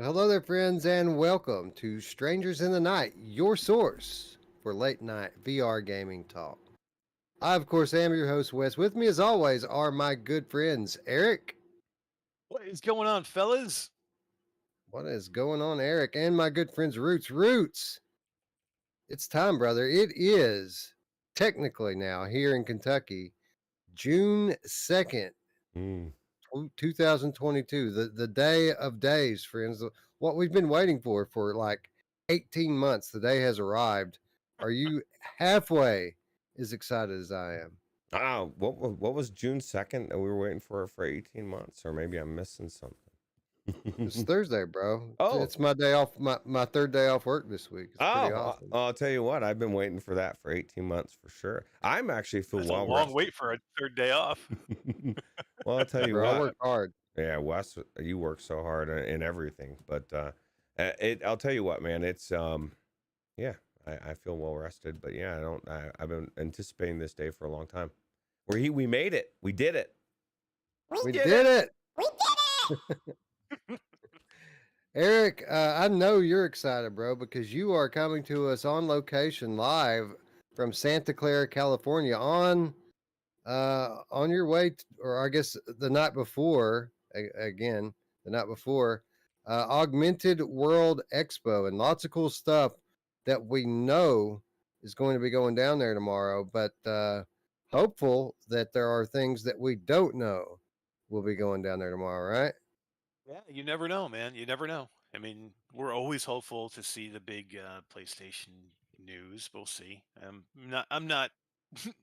Well, hello there, friends, and welcome to Strangers in the Night, your source for late night VR gaming talk. I, of course, am your host, Wes. With me, as always, are my good friends, Eric. What is going on, fellas? What is going on, Eric? And my good friends, Roots. Roots, it's time, brother. It is technically now here in Kentucky, June 2nd, Mm. 2022, the day of days, friends. What we've been waiting for like 18 months. The day has arrived. Are you halfway as excited as I am? What was June 2nd that we were waiting for 18 months? Or maybe I'm missing It's something. Thursday, bro. Oh, It's my day off, my third day off work this week. It's pretty awesome. I'll tell you what, I've been waiting for that for 18 months for sure. I'm actually feel That's a well long rested. wait for a third day off. Well, I'll tell you Bro, I what. work hard. Yeah, Wes, you work so hard in everything, but I'll tell you what, man, it's yeah, I feel well rested, but yeah, I've been anticipating this day for a long time. We made it. We did it. We did it. Eric, I know you're excited, bro, because you are coming to us on location live from Santa Clara, California on your way or I guess the night before again the night before Augmented World Expo, and lots of cool stuff that we know is going to be going down there tomorrow, but hopeful that there are things that we don't know will be going down there tomorrow, right? Yeah, you never know, man. You never know. I mean, we're always hopeful to see the big PlayStation news. We'll see. I'm not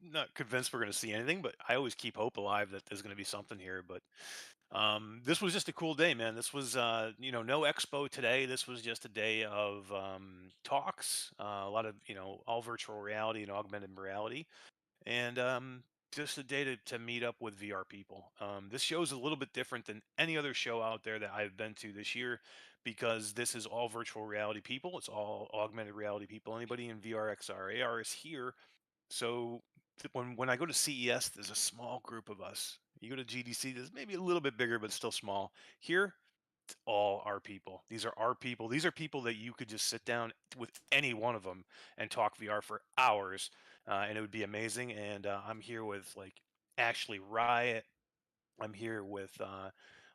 not convinced we're going to see anything, but I always keep hope alive that there's going to be something here. But this was just a cool day, man. This was, no expo today. This was just a day of talks, a lot of, all virtual reality and augmented reality. And just a day to meet up with VR people. This show is a little bit different than any other show out there that I've been to this year because this is all virtual reality people. It's all augmented reality people. Anybody in VR, XR, AR is here. So when I go to CES, there's a small group of us. You go to GDC, there's maybe a little bit bigger, but still small. Here, all our people. These are our people. These are people that you could just sit down with any one of them and talk VR for hours, and it would be amazing. And I'm here with like Ashley Riot. I'm here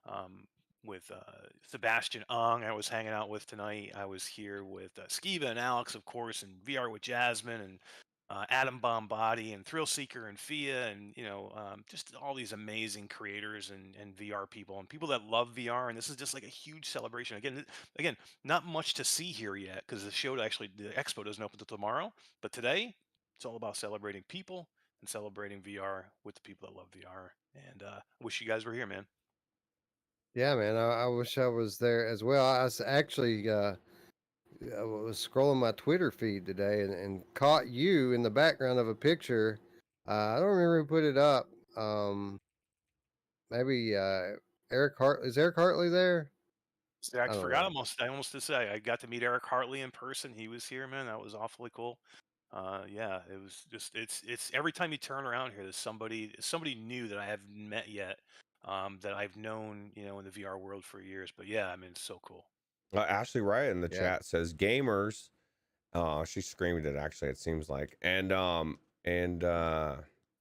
um, with Sebastian Ung. I was hanging out with tonight. I was here with Skiva and Alex, of course, and VR with Jasmine and Adam Bombadi and Thrill Seeker and Fia and just all these amazing creators and VR people and people that love VR. And this is just like a huge celebration. Again, not much to see here yet because the expo doesn't open until tomorrow. But today, it's all about celebrating people and celebrating VR with the people that love VR. And I wish you guys were here, man. Yeah, man, I wish I was there as well. Actually I was scrolling my Twitter feed today and caught you in the background of a picture. I don't remember who put it up. Maybe Eric Hart. Is Eric Hartley there? See, I I don't forgot know. almost. I almost to say I got to meet Eric Hartley in person. He was here, man. That was awfully cool. Yeah, it was just it's every time you turn around here, there's somebody new that I haven't met yet, that I've known, in the VR world for years. But yeah, I mean, it's so cool. Ashley Wright in the Yeah. chat says gamers. She screamed it actually, it seems like. And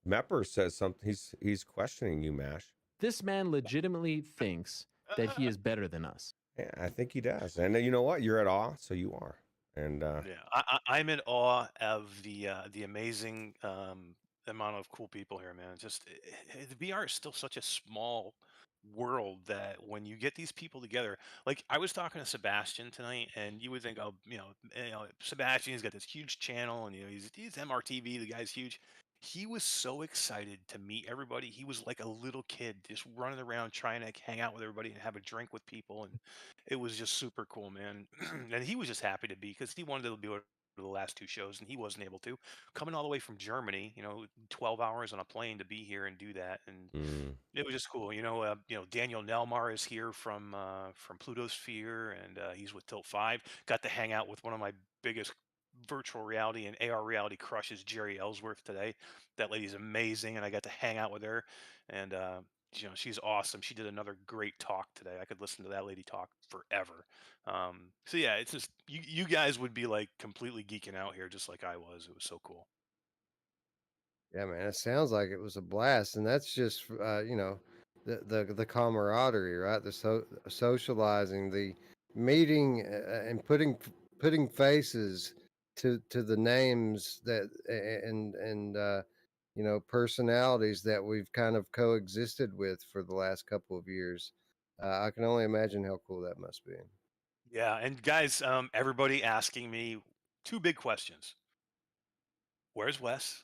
Mepper says something, he's questioning you, Mash. This man legitimately thinks that he is better than us. Yeah, I think he does. And you know what? You're at awe, so you are. And Yeah, I'm in awe of the amazing amount of cool people here, man. The VR is still such a small world that when you get these people together, like I was talking to Sebastian tonight, and you would think, oh, Sebastian, he's got this huge channel, and he's MRTV, the guy's huge. He was so excited to meet everybody. He was like a little kid, just running around trying to hang out with everybody and have a drink with people, and it was just super cool, man. And he was just happy to be because he wanted to be able to the last two shows and he wasn't able to. Coming all the way from Germany, 12 hours on a plane to be here and do that, and mm, it was just cool. Daniel Nelmar is here from Pluto Sphere, and he's with Tilt 5. Got to hang out with one of my biggest virtual reality and AR reality crushes, Jerry Ellsworth, today. That lady's amazing, and I got to hang out with her. And she's awesome. She did another great talk today. I could listen to that lady talk forever. So yeah, it's just you guys would be like completely geeking out here, just like I was. It was so cool. Yeah, man, it sounds like it was a blast, and that's just the camaraderie, right? The socializing, the meeting, and putting faces to the names that and personalities that we've kind of coexisted with for the last couple of years. I can only imagine how cool that must be. Yeah, and guys, everybody asking me two big questions: Where's Wes?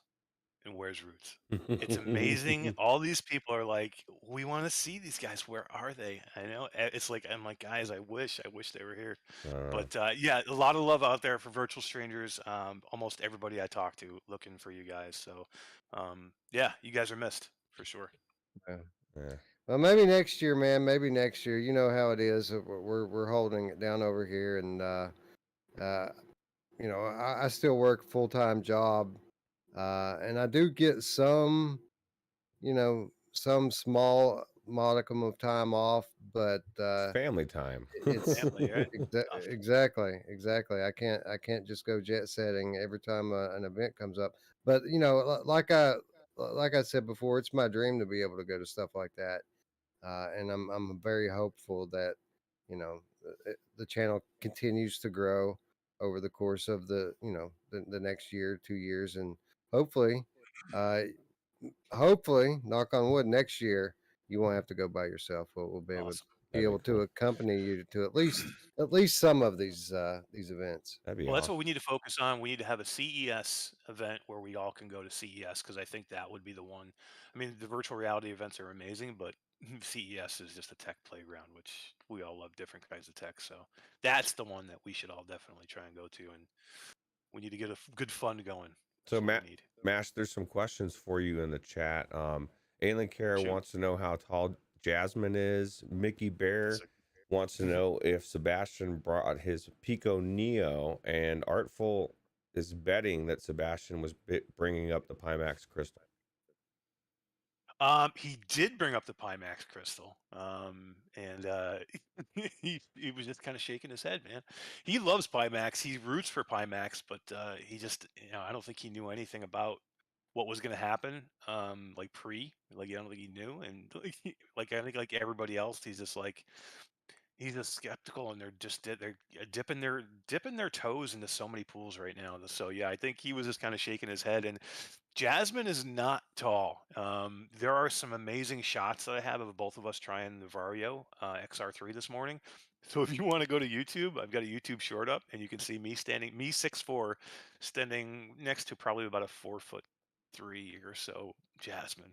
And where's Roots? It's amazing. All these people are like, we want to see these guys. Where are they? I know it's like I'm like, guys, I wish they were here. But yeah, a lot of love out there for Virtual Strangers. Almost everybody I talk to looking for you guys. So yeah, you guys are missed for sure. Yeah. Yeah. Well, maybe next year, man. Maybe next year. You know how it is. We're holding it down over here, and uh, I still work a full-time job, and I do get some small modicum of time off, but It's family time. it's Family, right? Tough. exactly. I can't just go jet setting every time an event comes up. But like I said before, it's my dream to be able to go to stuff like that, and I'm very hopeful that the channel continues to grow over the course of the next year, 2 years, and hopefully, uh, hopefully, knock on wood, next year you won't have to go by yourself. We'll Awesome. be That'd be able to cool. accompany you to at least some of these events. That'd be Well, that's what awesome. we need to focus on. We need to have a CES event where we all can go to CES because I think that would be the one. I mean, the virtual reality events are amazing, but CES is just a tech playground, which we all love different kinds of tech. So that's the one that we should all definitely try and go to, and we need to get a good fun going. So That's what we need. Mash, there's some questions for you in the chat. Aylin Care Shoot. wants to know how tall Jasmine is. Mickey Bear wants to know if Sebastian brought his Pico Neo, and Artful is betting that Sebastian was bringing up the Pimax crystal. He did bring up the Pimax crystal, and he was just kind of shaking his head, man. He loves Pimax. He roots for Pimax, but he just, I don't think he knew anything about what was going to happen. Like I don't think he knew, and like I think like everybody else, he's just skeptical, and they're dipping their toes into so many pools right now. So yeah, I think he was just kind of shaking his head. And Jasmine is not tall. There are some amazing shots that I have of both of us trying the Vario XR-3 this morning. So if you want to go to YouTube, I've got a YouTube short up, and you can see me 6'4", standing next to probably about a 4'3" or so Jasmine.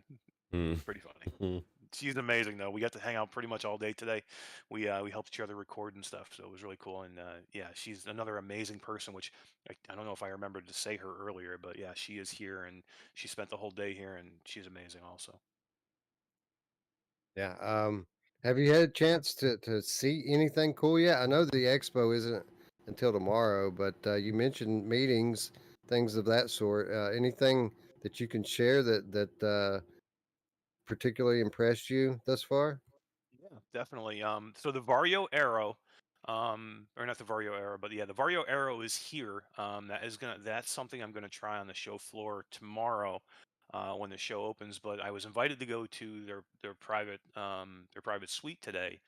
Pretty funny. She's amazing though. We got to hang out pretty much all day today. We helped each other record and stuff, so it was really cool. And yeah, she's another amazing person. Which I don't know if I remembered to say her earlier, but yeah, she is here and she spent the whole day here, and she's amazing also. Yeah. Have you had a chance to see anything cool yet? I know the expo isn't until tomorrow, but you mentioned meetings, things of that sort. Anything that you can share that particularly impressed you thus far? Yeah, definitely. So the Vario Arrow, or not the Vario Arrow, but yeah, the Vario Arrow is here. That's something I'm gonna try on the show floor tomorrow, when the show opens. But I was invited to go to their private suite today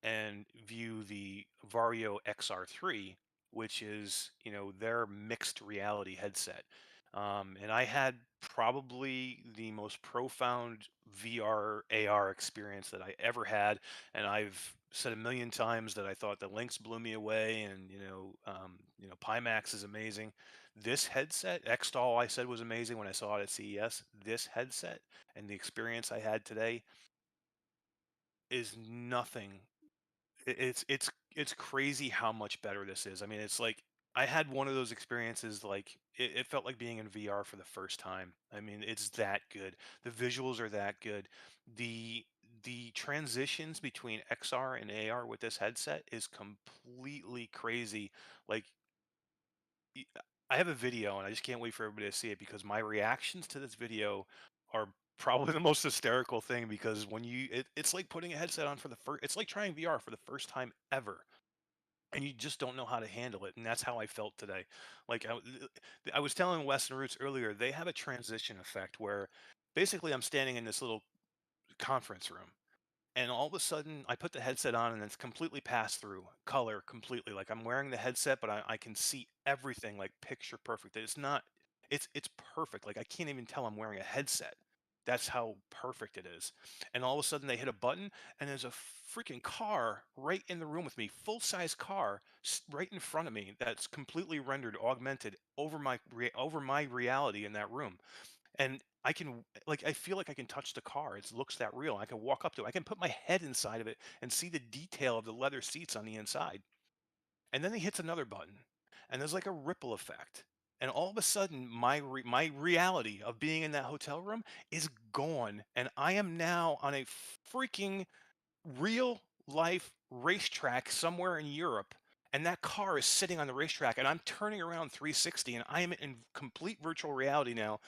and view the Vario XR-3, which is their mixed reality headset. And I had probably the most profound VR AR experience that I ever had. And I've said a million times that I thought the Lynx blew me away, and Pimax is amazing. This headset, Xstall, I said was amazing when I saw it at CES. This headset and the experience I had today is nothing. It's crazy how much better this is. I mean, it's like I had one of those experiences, like it felt like being in VR for the first time. I mean, it's that good. The visuals are that good. The the transitions between XR and AR with this headset is completely crazy. Like y- I have a video, and I just can't wait for everybody to see it because my reactions to this video are probably the most hysterical thing, because when it's like putting a headset on for the first, it's like trying VR for the first time ever, and you just don't know how to handle it. And that's how I felt today. Like I was telling Weston Roots earlier, they have a transition effect where basically I'm standing in this little conference room, and all of a sudden I put the headset on and it's completely pass through color completely. Like I'm wearing the headset, but I can see everything like picture perfect. It's not, it's perfect. Like I can't even tell I'm wearing a headset. That's how perfect it is. And all of a sudden they hit a button and there's a freaking car right in the room with me, full size car right in front of me, that's completely rendered, augmented over over my reality in that room. And I can, like, I feel like I can touch the car. It looks that real. I can walk up to it. I can put my head inside of it and see the detail of the leather seats on the inside. And then he hits another button, and there's like a ripple effect. And all of a sudden, my reality of being in that hotel room is gone, and I am now on a freaking real life racetrack somewhere in Europe. And that car is sitting on the racetrack, and I'm turning around 360, and I am in complete virtual reality now,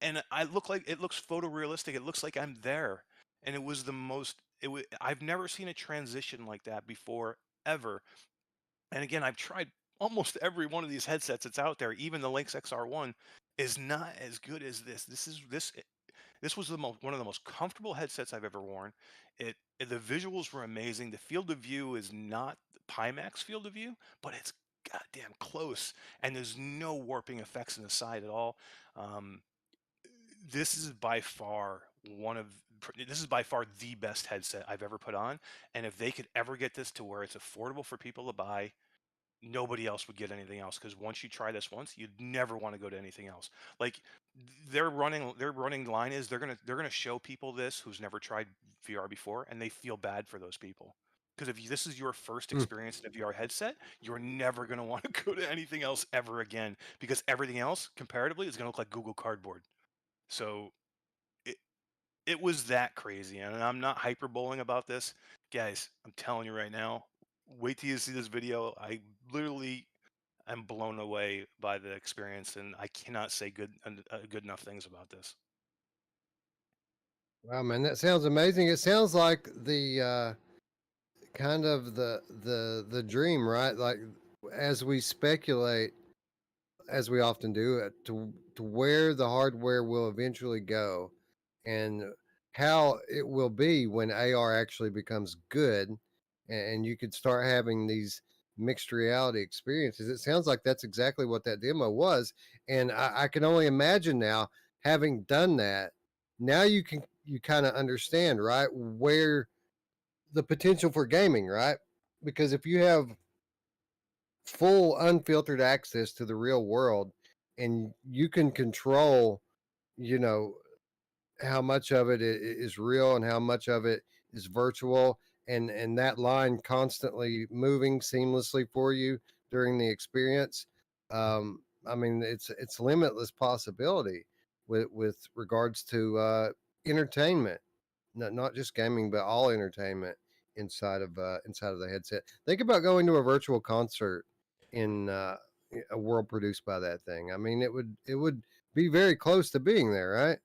and I look like, it looks photorealistic. It looks like I'm there. And it was the most, I've never seen a transition like that before, ever. And again, I've tried almost every one of these headsets that's out there. Even the Lynx XR1 is not as good as this. This was one of the most comfortable headsets I've ever worn. The visuals were amazing. The field of view is not the Pimax field of view, but it's goddamn close, and there's no warping effects in the side at all. Um, this is by far this is by far the best headset I've ever put on. And if they could ever get this to where it's affordable for people to buy, nobody else would get anything else, because once you try this once, you'd never want to go to anything else. Like their running line is they're gonna show people this who's never tried VR before, and they feel bad for those people. Because if this is your first Hmm. experience in a VR headset, you're never going to want to go to anything else ever again, because everything else comparatively is going to look like Google Cardboard. So it it was that crazy, and I'm not hyperboling about this, guys. I'm telling you right now. Wait till you see this video. I literally am blown away by the experience, and I cannot say good enough things about this. Wow, man, that sounds amazing. It sounds like the kind of the dream, right? Like as we speculate, as we often do, to where the hardware will eventually go, and how it will be when AR actually becomes good, and you could start having these mixed reality experiences. It sounds like that's exactly what that demo was, and I can only imagine now, having done that. Now you kind of understand, right, where the potential for gaming, right? Because if you have full unfiltered access to the real world, and you can control, you know, how much of it is real and how much of it is virtual, and that line constantly moving seamlessly for you during the experience. I mean, it's limitless possibility with regards to entertainment, not just gaming, but all entertainment inside of the headset. Think about going to a virtual concert in a world produced by that thing. I mean, it would be very close to being there, right?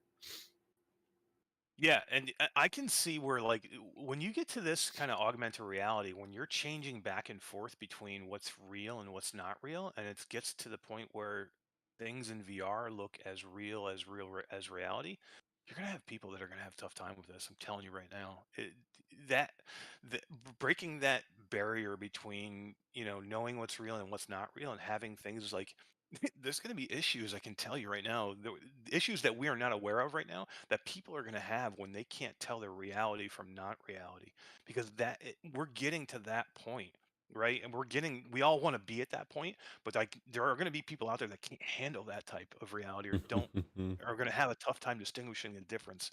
Yeah, and I can see where, like, when you get to this kind of augmented reality, when you're changing back and forth between what's real and what's not real, and it gets to the point where things in VR look as as reality, you're gonna have people that are gonna have a tough time with this. I'm telling you right now. That that breaking that barrier between, knowing what's real and what's not real, and having things like there's going to be issues, I can tell you right now, the issues that we are not aware of right now, that people are going to have when they can't tell their reality from not reality, because we're getting to that point, right? And we all want to be at that point, but like there are going to be people out there that can't handle that type of reality, or don't are going to have a tough time distinguishing the difference.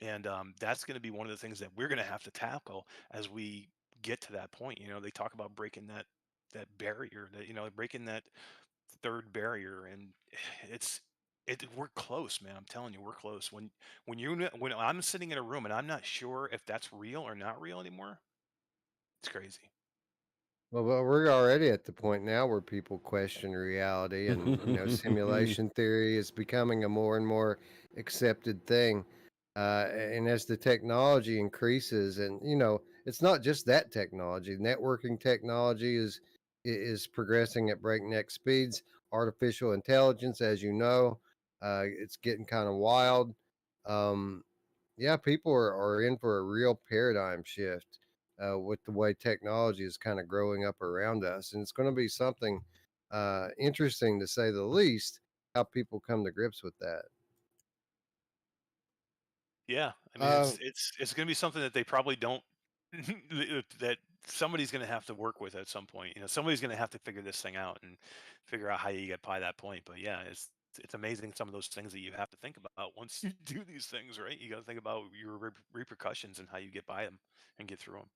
And that's going to be one of the things that we're going to have to tackle as we get to that point. They talk about breaking that barrier, that breaking that third barrier, and it's we're close, man. I'm telling you, we're close. When I'm sitting in a room and I'm not sure if that's real or not real anymore, it's crazy. Well, we're already at the point now where people question reality, and simulation theory is becoming a more and more accepted thing. And as the technology increases, and it's not just that technology. Networking technology is progressing at breakneck speeds. Artificial intelligence, as you know, it's getting kind of wild. Um, yeah, people are in for a real paradigm shift with the way technology is kind of growing up around us, and it's going to be something interesting to say the least. How people come to grips with that. Yeah, I mean Uh, it's going to be something that they probably don't that somebody's going to have to work with at some point. Somebody's going to have to figure this thing out and figure out how you get by that point. But yeah, it's amazing some of those things that you have to think about once you do these things, right? You got to think about your repercussions and how you get by them and get through them.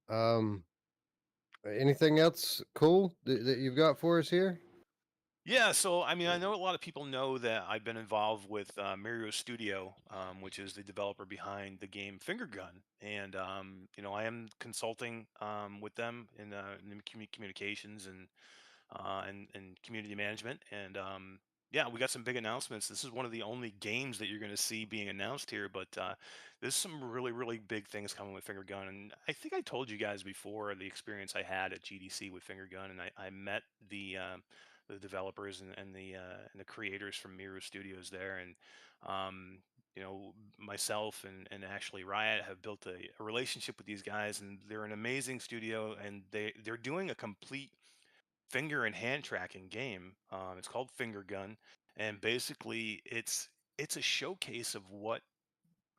yeah. Anything else cool that you've got for us here? Yeah, so I mean, I know a lot of people know that I've been involved with Mario Studio, which is the developer behind the game Finger Gun, and I am consulting with them in the communications and community management. And yeah, we got some big announcements. This is one of the only games that you're going to see being announced here, but there's some really, really big things coming with Finger Gun. And I think I told you guys before the experience I had at GDC with Finger Gun, and I met the developers and the creators from Miro Studios there, and myself and Ashley Riot have built a relationship with these guys, and they're an amazing studio, and they're doing a complete finger and hand tracking game. It's called Finger Gun, and basically it's a showcase of what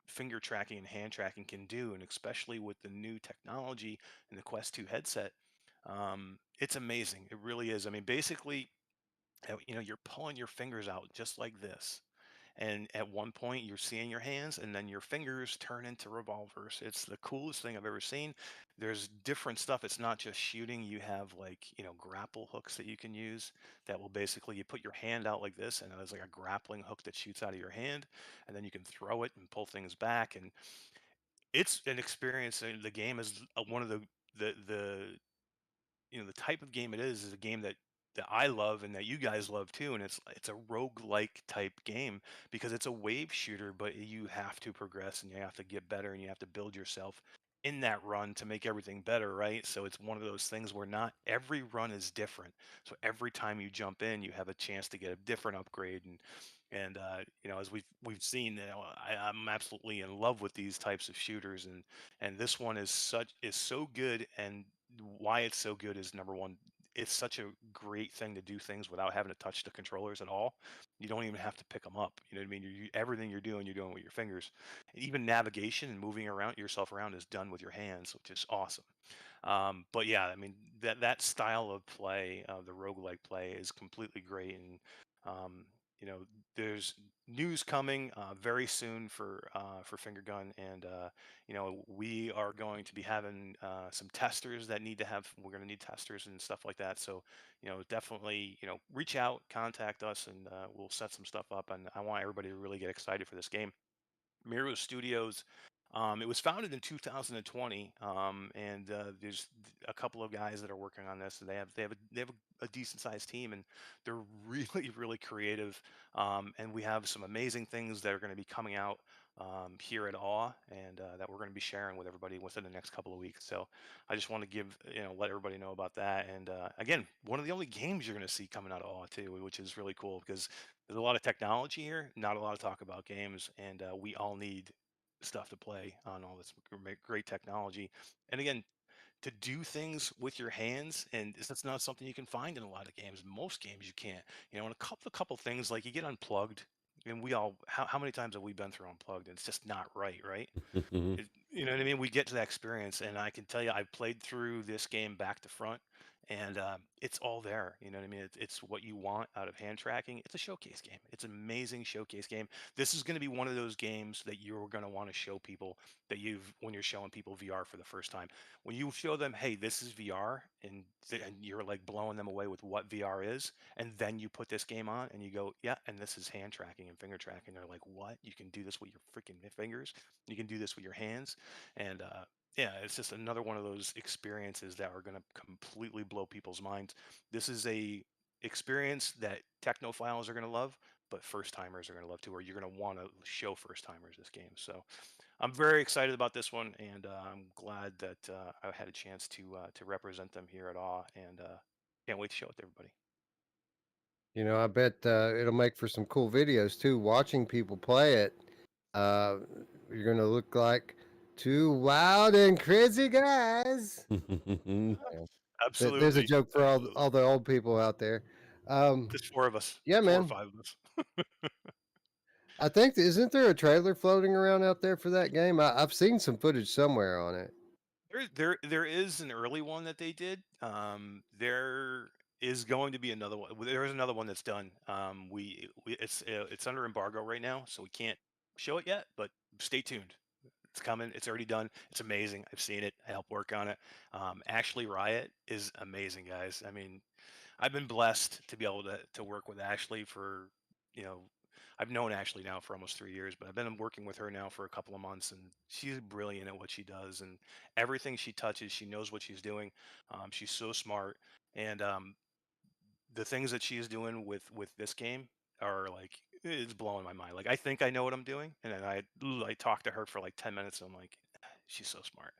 finger tracking and hand tracking can do, and especially with the new technology and the Quest 2 headset. It's amazing. It really is. I mean, basically, you're pulling your fingers out just like this, and at one point you're seeing your hands and then your fingers turn into revolvers. It's the coolest thing I've ever seen. There's different stuff. It's not just shooting. You have, like, grapple hooks that you can use that will basically, you put your hand out like this and there's like a grappling hook that shoots out of your hand, and then you can throw it and pull things back. And it's an experience. And the game is one of the the type of game it is a game that I love and that you guys love too. And it's a roguelike type game because it's a wave shooter, but you have to progress and you have to get better and you have to build yourself in that run to make everything better, right? So it's one of those things where not every run is different. So every time you jump in, you have a chance to get a different upgrade. And as we've seen, I'm absolutely in love with these types of shooters, and this one is so good. And why it's so good is, number one, it's such a great thing to do things without having to touch the controllers at all. You don't even have to pick them up. You know what I mean? Everything you're doing with your fingers. Even navigation and moving around yourself around is done with your hands, which is awesome. But yeah, I mean, that style of play, the roguelike play, is completely great. And um, you know, there's news coming very soon for Finger Gun, and we are going to be having some testers that need to have. We're going to need testers and stuff like that. So definitely reach out, contact us, and we'll set some stuff up. And I want everybody to really get excited for this game. Miro Studios. It was founded in 2020, and there's a couple of guys that are working on this, and they have a decent sized team, and they're really, really creative. And we have some amazing things that are going to be coming out here at Awe, and that we're going to be sharing with everybody within the next couple of weeks. So I just want to let everybody know about that. And again, one of the only games you're going to see coming out of Awe too, which is really cool because there's a lot of technology here, not a lot of talk about games, and we all need stuff to play on all this great technology. And again, to do things with your hands, and that's not something you can find in a lot of games. Most games you can't. And a couple things, like, you get unplugged, and we all, how many times have we been through unplugged, and it's just not right, right? You know what I mean? We get to that experience, and I can tell you, I've played through this game back to front, and it's all there. You know what I mean? It's what you want out of hand tracking. It's a showcase game. It's an amazing showcase game. This is going to be one of those games that you're going to want to show people, when you're showing people VR for the first time. When you show them, hey, this is VR, and you're like blowing them away with what VR is, and then you put this game on and you go, yeah, and this is hand tracking and finger tracking. They're like, what? You can do this with your freaking fingers? You can do this with your hands? And yeah, it's just another one of those experiences that are going to completely blow people's minds. This is a experience that technophiles are going to love, but first timers are going to love to, or you're going to want to show first timers this game. So I'm very excited about this one, and I'm glad that I had a chance to represent them here at Awe, and can't wait to show it to everybody. You know, I bet it'll make for some cool videos too. Watching people play it, uh, you're gonna look like two wild and crazy guys. Yeah. Absolutely. There's a joke for Absolutely. all the old people out there. There's 4 of us. Yeah, 4 or man. 5 of us. I think isn't there a trailer floating around out there for that game? I've seen some footage somewhere on it. There is an early one that they did. There is going to be another one. There is another one that's done. It's under embargo right now, so we can't show it yet. But stay tuned. It's coming. It's already done. It's amazing. I've seen it. I helped work on it. Ashley Riot is amazing, guys. I mean, I've been blessed to be able to work with Ashley for, you know, I've known Ashley now for almost 3 years, but I've been working with her now for a couple of months, and she's brilliant at what she does, and everything she touches, she knows what she's doing. She's so smart, and the things that she is doing with this game are like it's blowing my mind. Like I think I know what I'm doing, and then I talked to her for like 10 minutes, and I'm like, she's so smart.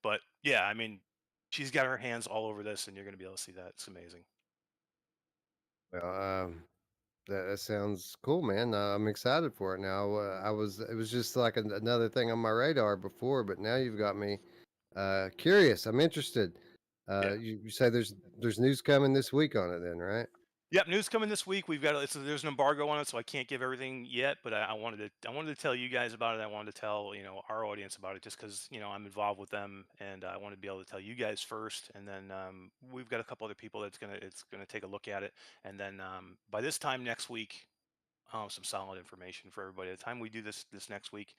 But yeah, I mean, she's got her hands all over this, and you're gonna be able to see that. It's amazing. Well, that sounds cool, man. I'm excited for it now. It was just like another thing on my radar before, but now you've got me curious. I'm interested. Yeah. You say there's news coming this week on it, then, right? Yep, news coming this week. We've got there's an embargo on it, so I can't give everything yet. But I wanted to tell you guys about it. I wanted to tell our audience about it, just because I'm involved with them, and I want to be able to tell you guys first. And then we've got a couple other people it's gonna take a look at it, and then by this time next week, some solid information for everybody. By the time we do this next week,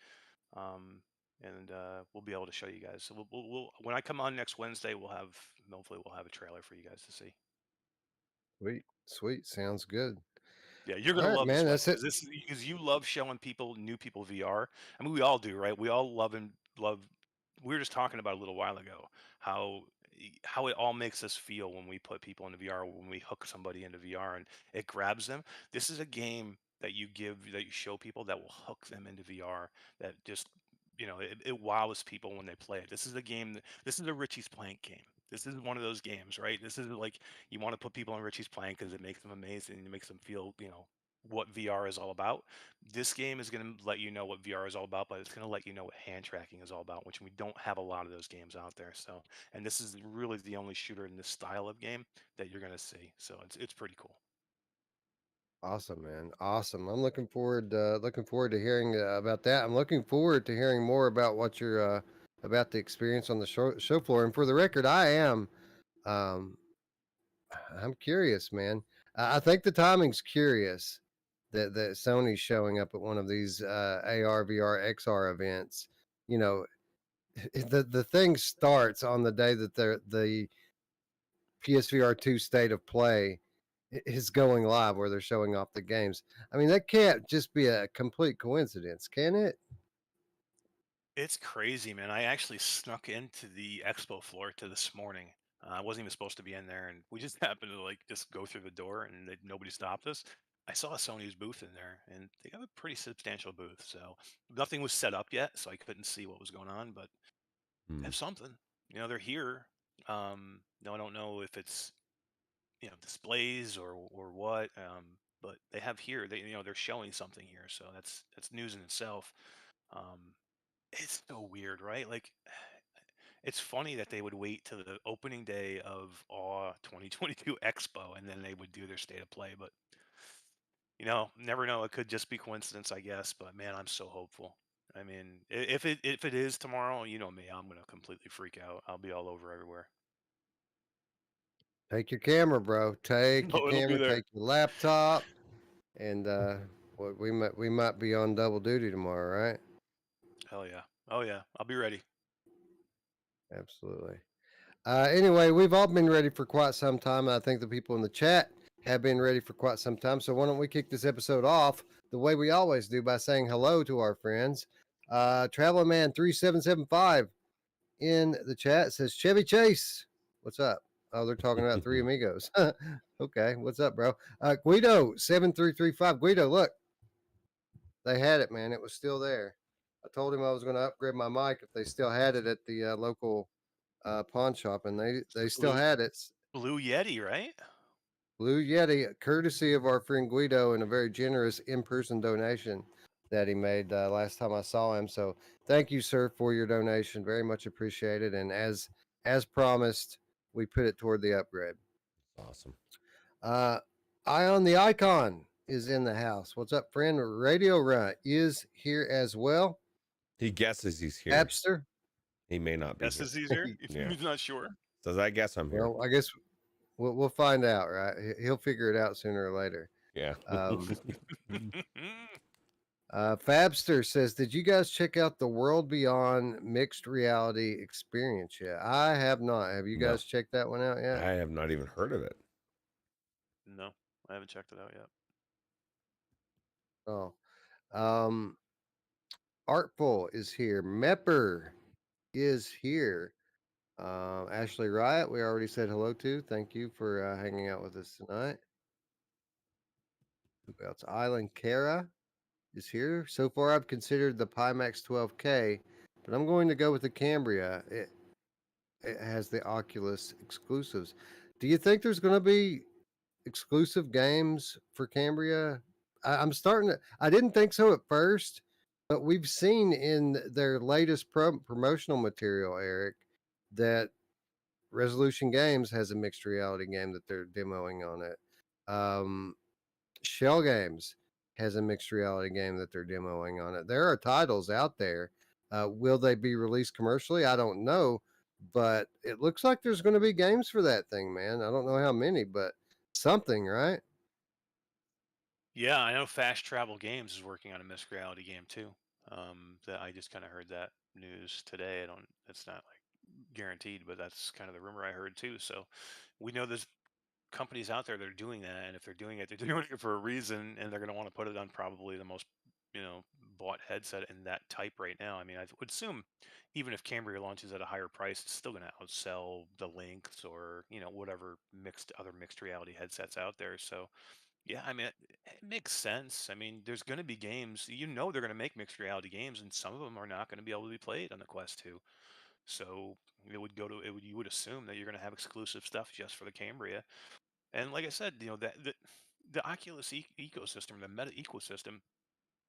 um, and we'll be able to show you guys. So we'll when I come on next Wednesday, hopefully we'll have a trailer for you guys to see. Sweet, sweet. Sounds good. Yeah, you're All gonna right, love this man. one That's it. because you love showing new people VR. I mean, we all do, right? We all love and love. We were just talking about a little while ago how how it all makes us feel when we put people into VR, when we hook somebody into VR and it grabs them. This is a game that you show people that will hook them into VR. That just it wows people when they play it. This is a game. This is a Richie's Plank game. This is one of those games, right? This is like you want to put people on Richie's Plank because it makes them amazing. It makes them feel, what VR is all about. This game is going to let you know what VR is all about, but it's going to let you know what hand tracking is all about, which we don't have a lot of those games out there. So, and this is really the only shooter in this style of game that you're going to see. So it's pretty cool. Awesome, man. Awesome. I'm looking forward to hearing about that. I'm looking forward to hearing more about what you're about the experience on the show floor. And for the record, um, I'm curious, man. I think the timing's curious that Sony's showing up at one of these AR, VR, XR events. You know, the thing starts on the day that the PSVR 2 state of play is going live, where they're showing off the games. I mean, that can't just be a complete coincidence, can it? It's crazy, man. I actually snuck into the expo floor to this morning. I wasn't even supposed to be in there, and we just happened to like just go through the door, and nobody stopped us. I saw Sony's booth in there, and they have a pretty substantial booth. So nothing was set up yet, so I couldn't see what was going on, but they Hmm. have something. They're here. No, I don't know if it's displays or what, but they have here. They're showing something here, so that's news in itself. Um, it's so weird, right? Like, it's funny that they would wait to the opening day of Awe 2022 Expo and then they would do their state of play. But never know. It could just be coincidence, I guess. But man, I'm so hopeful. I mean, if it is tomorrow, you know me, I'm gonna completely freak out. I'll be all over everywhere. Take your camera, bro. Take your No, it'll be camera. there. Take your laptop, and we might be on double duty tomorrow, right? Hell yeah. Oh yeah. I'll be ready. Absolutely. Anyway, we've all been ready for quite some time. I think the people in the chat have been ready for quite some time. So why don't we kick this episode off the way we always do by saying hello to our friends. Traveling Man 3775 in the chat says, Chevy Chase, what's up? Oh, they're talking about Three Amigos. Okay, what's up, bro? Guido 7335. Guido, look, they had it, man. It was still there. I told him I was going to upgrade my mic if they still had it at the local pawn shop, and they still had it. Blue Yeti, right? Blue Yeti, courtesy of our friend Guido, and a very generous in-person donation that he made last time I saw him. So thank you, sir, for your donation. Very much appreciated. And as promised, we put it toward the upgrade. Awesome. Ion the Icon is in the house. What's up, friend? Radio Run is here as well. He guesses he's here. Appster. He may not be. Guesses he's here. Yeah. He's not sure. Says, I guess I'm here. Well, I guess we'll find out, right? He'll figure it out sooner or later. Yeah. Fabster says, did you guys check out the World Beyond mixed reality experience yet? I have not. Have you guys checked that one out yet? I have not even heard of it. No, I haven't checked it out yet. Oh. Artful is here. Mepper is here. Ashley Riot, we already said hello to. Thank you for hanging out with us tonight. Who else? Island Kara is here. So far, I've considered the Pimax 12K, but I'm going to go with the Cambria. It has the Oculus exclusives. Do you think there's going to be exclusive games for Cambria? I'm starting to. I didn't think so at first, but we've seen in their latest promotional material, Eric, that Resolution Games has a mixed reality game that they're demoing on it. Shell Games has a mixed reality game that they're demoing on it. There are titles out there. Will they be released commercially? I don't know, but it looks like there's going to be games for that thing, man. I don't know how many, but something, right? Yeah, I know Fast Travel Games is working on a mixed reality game too. That I just kind of heard that news today. It's not like guaranteed, but that's kind of the rumor I heard too. So we know there's companies out there that are doing that, and if they're doing it, they're doing it for a reason, and they're going to want to put it on probably the most, bought headset in that type right now. I mean, I would assume even if Cambria launches at a higher price, it's still going to outsell the Lynx or whatever other mixed reality headsets out there. So yeah, I mean, it makes sense. I mean, there's going to be games, they're going to make mixed reality games, and some of them are not going to be able to be played on the Quest 2. So you would assume that you're going to have exclusive stuff just for the Cambria. And like I said, that the Oculus ecosystem, the Meta ecosystem,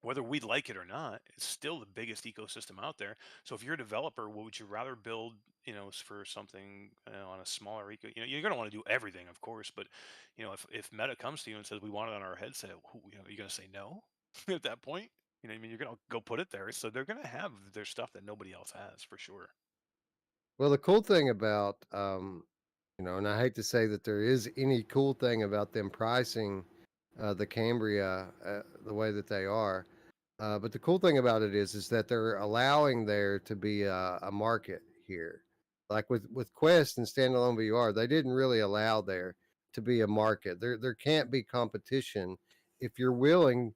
whether we like it or not, it's still the biggest ecosystem out there. So if you're a developer, would you rather build, for something on a smaller you're going to want to do everything, of course, but if Meta comes to you and says we want it on our headset, you're going to say no at that point. I mean, you're going to go put it there. So they're going to have their stuff that nobody else has for sure. Well, the cool thing about, and I hate to say that there is any cool thing about them pricing the Cambria the way that they are, but the cool thing about it is that they're allowing there to be a market here. Like with Quest and standalone VR, they didn't really allow there to be a market. There can't be competition if you're willing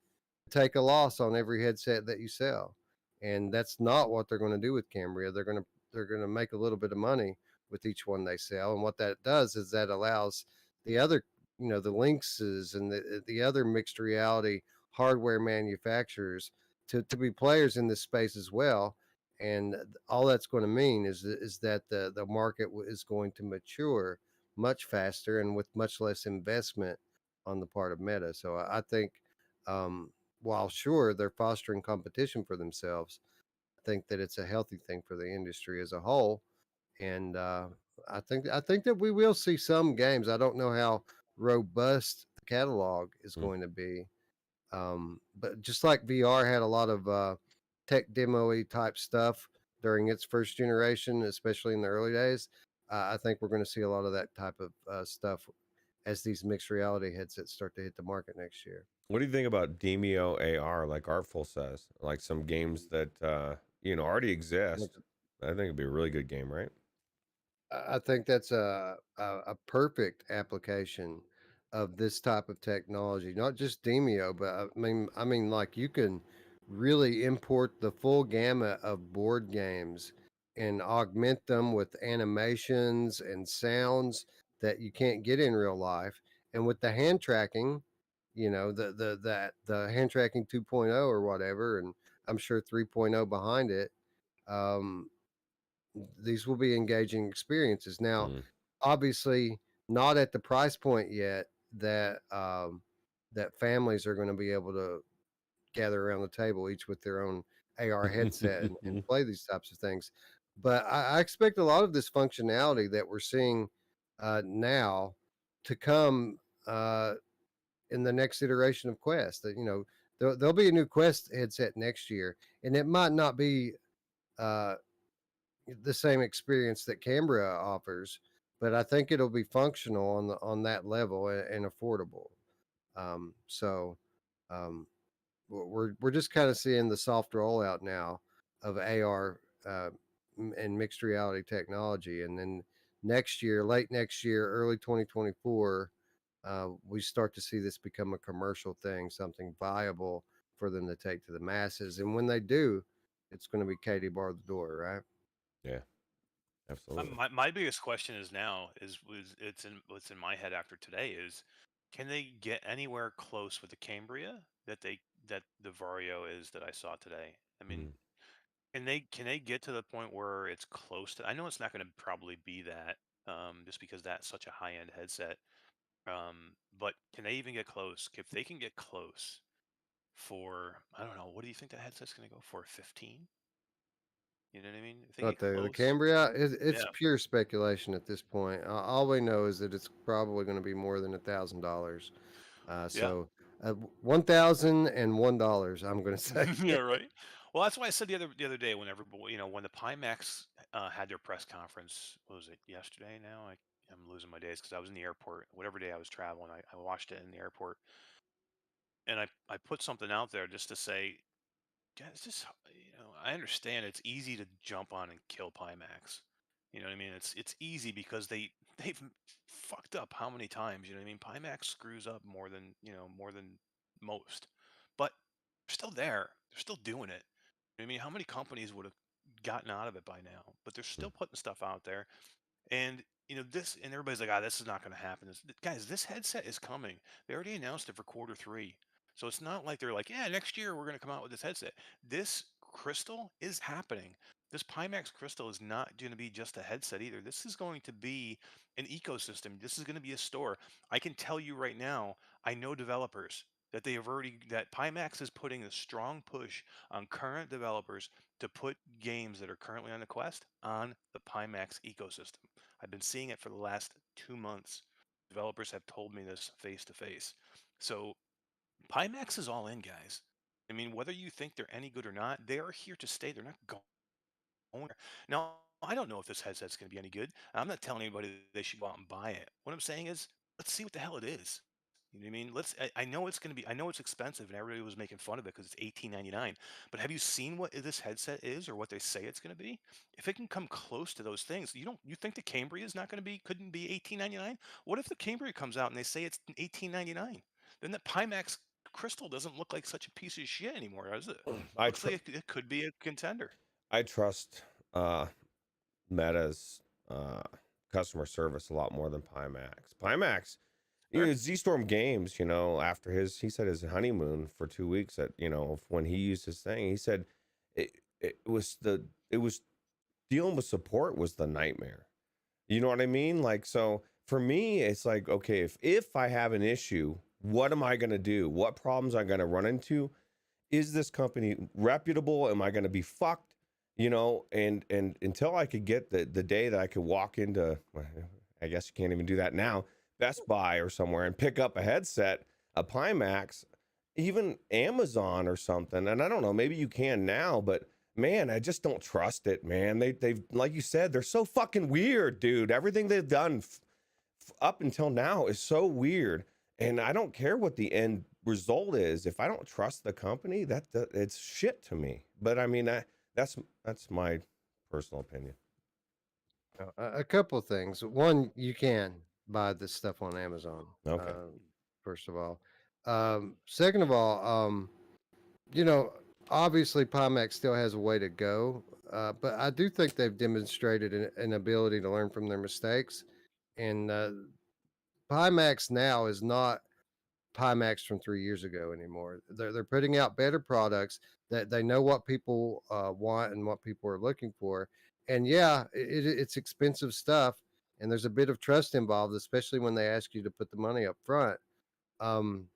to take a loss on every headset that you sell, and that's not what they're going to do with Cambria. They're going to make a little bit of money with each one they sell, and what that does is that allows the other, the Lynxes and the other mixed reality hardware manufacturers to be players in this space as well. And all that's going to mean is that the market is going to mature much faster and with much less investment on the part of Meta. So I think, while sure they're fostering competition for themselves, I think that it's a healthy thing for the industry as a whole. And I think that we will see some games. I don't know how robust the catalog is going to be, but just like VR had a lot of tech demo-y type stuff during its first generation, especially in the early days, I think we're going to see a lot of that type of stuff as these mixed reality headsets start to hit the market next year. What do you think about Demio AR, like Artful says? Like some games that already exist. I think it'd be a really good game, right? I think that's a perfect application of this type of technology, not just Demio, but I mean, like you can really import the full gamut of board games and augment them with animations and sounds that you can't get in real life. And with the hand tracking, the hand tracking 2.0 or whatever, and I'm sure 3.0 behind it, um, these will be engaging experiences. Now, Mm. obviously, not at the price point yet that that families are going to be able to gather around the table, each with their own AR headset, and play these types of things. But I expect a lot of this functionality that we're seeing now to come in the next iteration of Quest. That there'll be a new Quest headset next year, and it might not be uh, the same experience that Cambria offers, but I think it'll be functional on that level and affordable. So um, we're just kind of seeing the soft rollout now of AR and mixed reality technology, and then next year, late next year, early 2024, we start to see this become a commercial thing, something viable for them to take to the masses. And when they do, it's going to be Katie bar the door, right? Yeah, absolutely. My biggest question is now is was it's in what's in my head after today is, can they get anywhere close with the Cambria that the Vario is that I saw today? I mean, Mm. can they get to the point where it's close to? I know it's not going to probably be that, just because that's such a high end headset. But can they even get close? If they can get close for, I don't know, what do you think that headset's going to go for? 15? You know what I mean? If they But get the close, Cambria, it's yeah, pure speculation at this point. All we know is that it's probably going to be more than $1,000. yeah. $1,001, I'm going to say. Yeah, right. Well, that's why I said the other day whenever when the Pimax had their press conference. What was it, yesterday? Now I'm losing my days because I was in the airport. Whatever day I was traveling, I watched it in the airport, and I put something out there just to say, yeah, it's just I understand it's easy to jump on and kill Pimax. You know what I mean? It's easy because they've fucked up how many times? You know what I mean? Pimax screws up more than most, but they're still there. They're still doing it. I mean, how many companies would have gotten out of it by now? But they're Mm. still putting stuff out there, and this, and everybody's like, this is not going to happen. Guys, this headset is coming. They already announced it for quarter 3. So it's not like they're like, yeah, next year we're going to come out with this headset. This crystal is happening. This Pimax crystal is not going to be just a headset either. This is going to be an ecosystem. This is going to be a store. I can tell you right now, I know developers that Pimax is putting a strong push on current developers to put games that are currently on the Quest on the Pimax ecosystem. I've been seeing it for the last 2 months. Developers have told me this face to face. So Pimax is all in, guys. I mean, whether you think they're any good or not, they are here to stay. They're not going anywhere. Now, I don't know if this headset's going to be any good. I'm not telling anybody that they should go out and buy it. What I'm saying is, let's see what the hell it is. You know what I mean? I know it's going to be. I know it's expensive, and everybody was making fun of it because it's $18.99. But have you seen what this headset is, or what they say it's going to be? If it can come close to those things, you think the Cambria is not going to be? Couldn't be $18.99? What if the Cambria comes out and they say it's $18.99? Then the Pimax Crystal doesn't look like such a piece of shit anymore, does it? I Looks tr- like it could be a contender. I trust Meta's uh, customer service a lot more than Pimax. Pimax, Sure. Z-Storm Games, after he said his honeymoon for 2 weeks at, when he used his thing, he said it was dealing with support was the nightmare. You know what I mean? Like, so for me, it's like, okay, if I have an issue, what am I going to do? What problems am I going to run into? Is this company reputable? Am I going to be fucked? And until I could get the day that I could walk into, well, I guess you can't even do that now, Best Buy or somewhere and pick up a headset, a Pimax, even Amazon or something. And I don't know, maybe you can now, but man, I just don't trust it, man. They've, like you said, they're so fucking weird, dude. Everything they've done up until now is so weird. And I don't care what the end result is. If I don't trust the company, that it's shit to me. But I mean, that's my personal opinion. A couple of things. One, you can buy this stuff on Amazon. Okay. First of all, second of all, you know, obviously Pimax still has a way to go, but I do think they've demonstrated an ability to learn from their mistakes and Pimax now is not Pimax from 3 years ago anymore. They're putting out better products that they know what people want and what people are looking for. And yeah, it's expensive stuff, and there's a bit of trust involved, especially when they ask you to put the money up front. Um,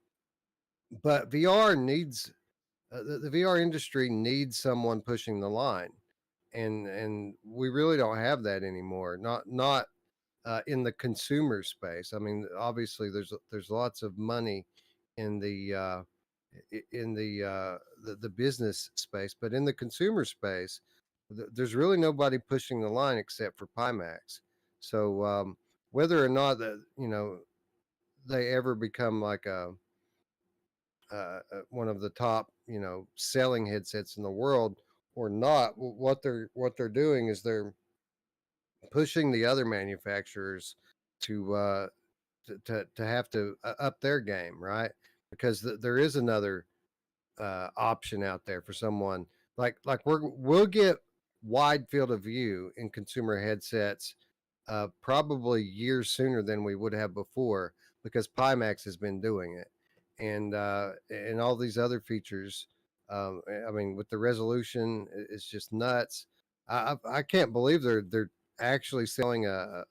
but VR needs the VR industry needs someone pushing the line, and we really don't have that anymore. Not in the consumer space. I mean, obviously, there's lots of money in the business space, but in the consumer space, there's really nobody pushing the line except for Pimax. So whether or not that they ever become like a one of the top selling headsets in the world or not, what they're doing is they're pushing the other manufacturers to to have to up their game, right? Because there is another option out there for someone like we'll get wide field of view in consumer headsets probably years sooner than we would have before because Pimax has been doing it, and all these other features. I mean, with the resolution, it's just nuts. I can't believe they're actually selling a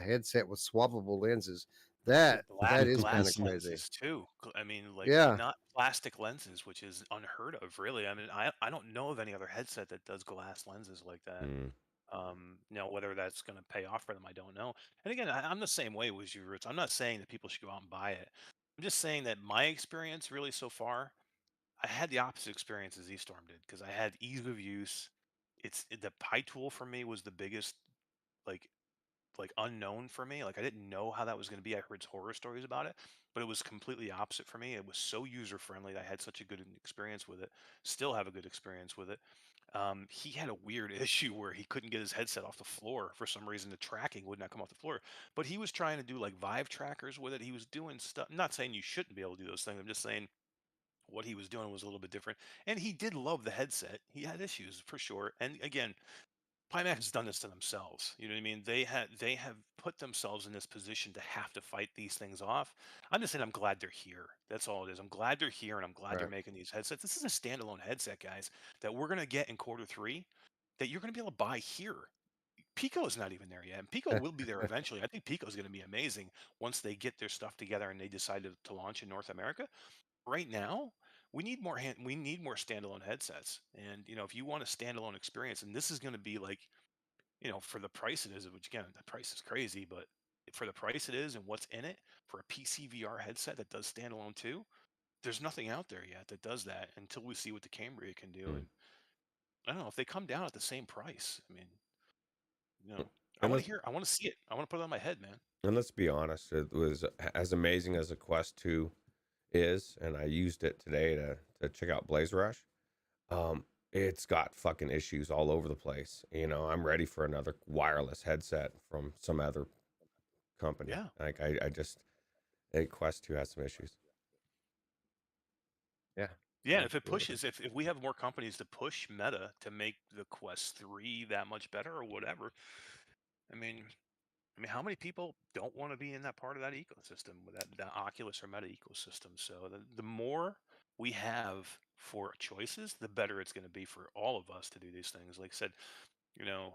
headset with swappable lenses. That is kind of Glass crazy. lenses too. I mean, like Yeah, not plastic lenses, which is unheard of, really. I mean, I don't know of any other headset that does glass lenses like that. Mm. Now whether that's going to pay off for them, I don't know. And again, I'm the same way with you, Roots. I'm not saying that people should go out and buy it. I'm just saying that my experience, really, so far, I had the opposite experience as eStorm did because I had ease of use. The Pi tool for me was the biggest like unknown for me. Like I didn't know how that was going to be. I heard horror stories about it, but it was completely opposite for me. It was so user friendly. I had such a good experience with it. Still have a good experience with it. He had a weird issue where he couldn't get his headset off the floor for some reason. The tracking would not come off the floor, but he was trying to do like Vive trackers with it. He was doing stuff. I'm not saying you shouldn't be able to do those things. I'm just saying what he was doing was a little bit different. And he did love the headset. He had issues for sure. And again, Pimax has done this to themselves. You know what I mean? They have put themselves in this position to have to fight these things off. I'm just saying I'm glad they're here. That's all it is. I'm glad they're here and I'm glad they're right. making these headsets. This is a standalone headset, guys, that we're gonna get in quarter 3 that you're gonna be able to buy here. Pico is not even there yet, and Pico will be there eventually. I think Pico is going to be amazing once they get their stuff together and they decide to launch in North America. Right now, we need more standalone headsets, and if you want a standalone experience, and this is going to be like for the price it is, which again, the price is crazy, but for the price it is and what's in it for a PCVR headset that does standalone too, there's nothing out there yet that does that until we see what the Cambria can do. Mm. And I don't know if they come down at the same price. I mean, I And want to let's hear, I want to see it. I want to put it on my head, man. and let's be honest, it was as amazing as the Quest 2 is, and I used it today to check out Blaze Rush. Um, it's got fucking issues all over the place. I'm ready for another wireless headset from some other company. Yeah. Like Quest 2 has some issues. Yeah. Yeah, if it Absolutely. pushes, if we have more companies to push Meta to make the Quest 3 that much better or whatever, I mean, how many people don't want to be in that part of that ecosystem with that Oculus or Meta ecosystem? So the more we have for choices, the better it's going to be for all of us to do these things. Like I said,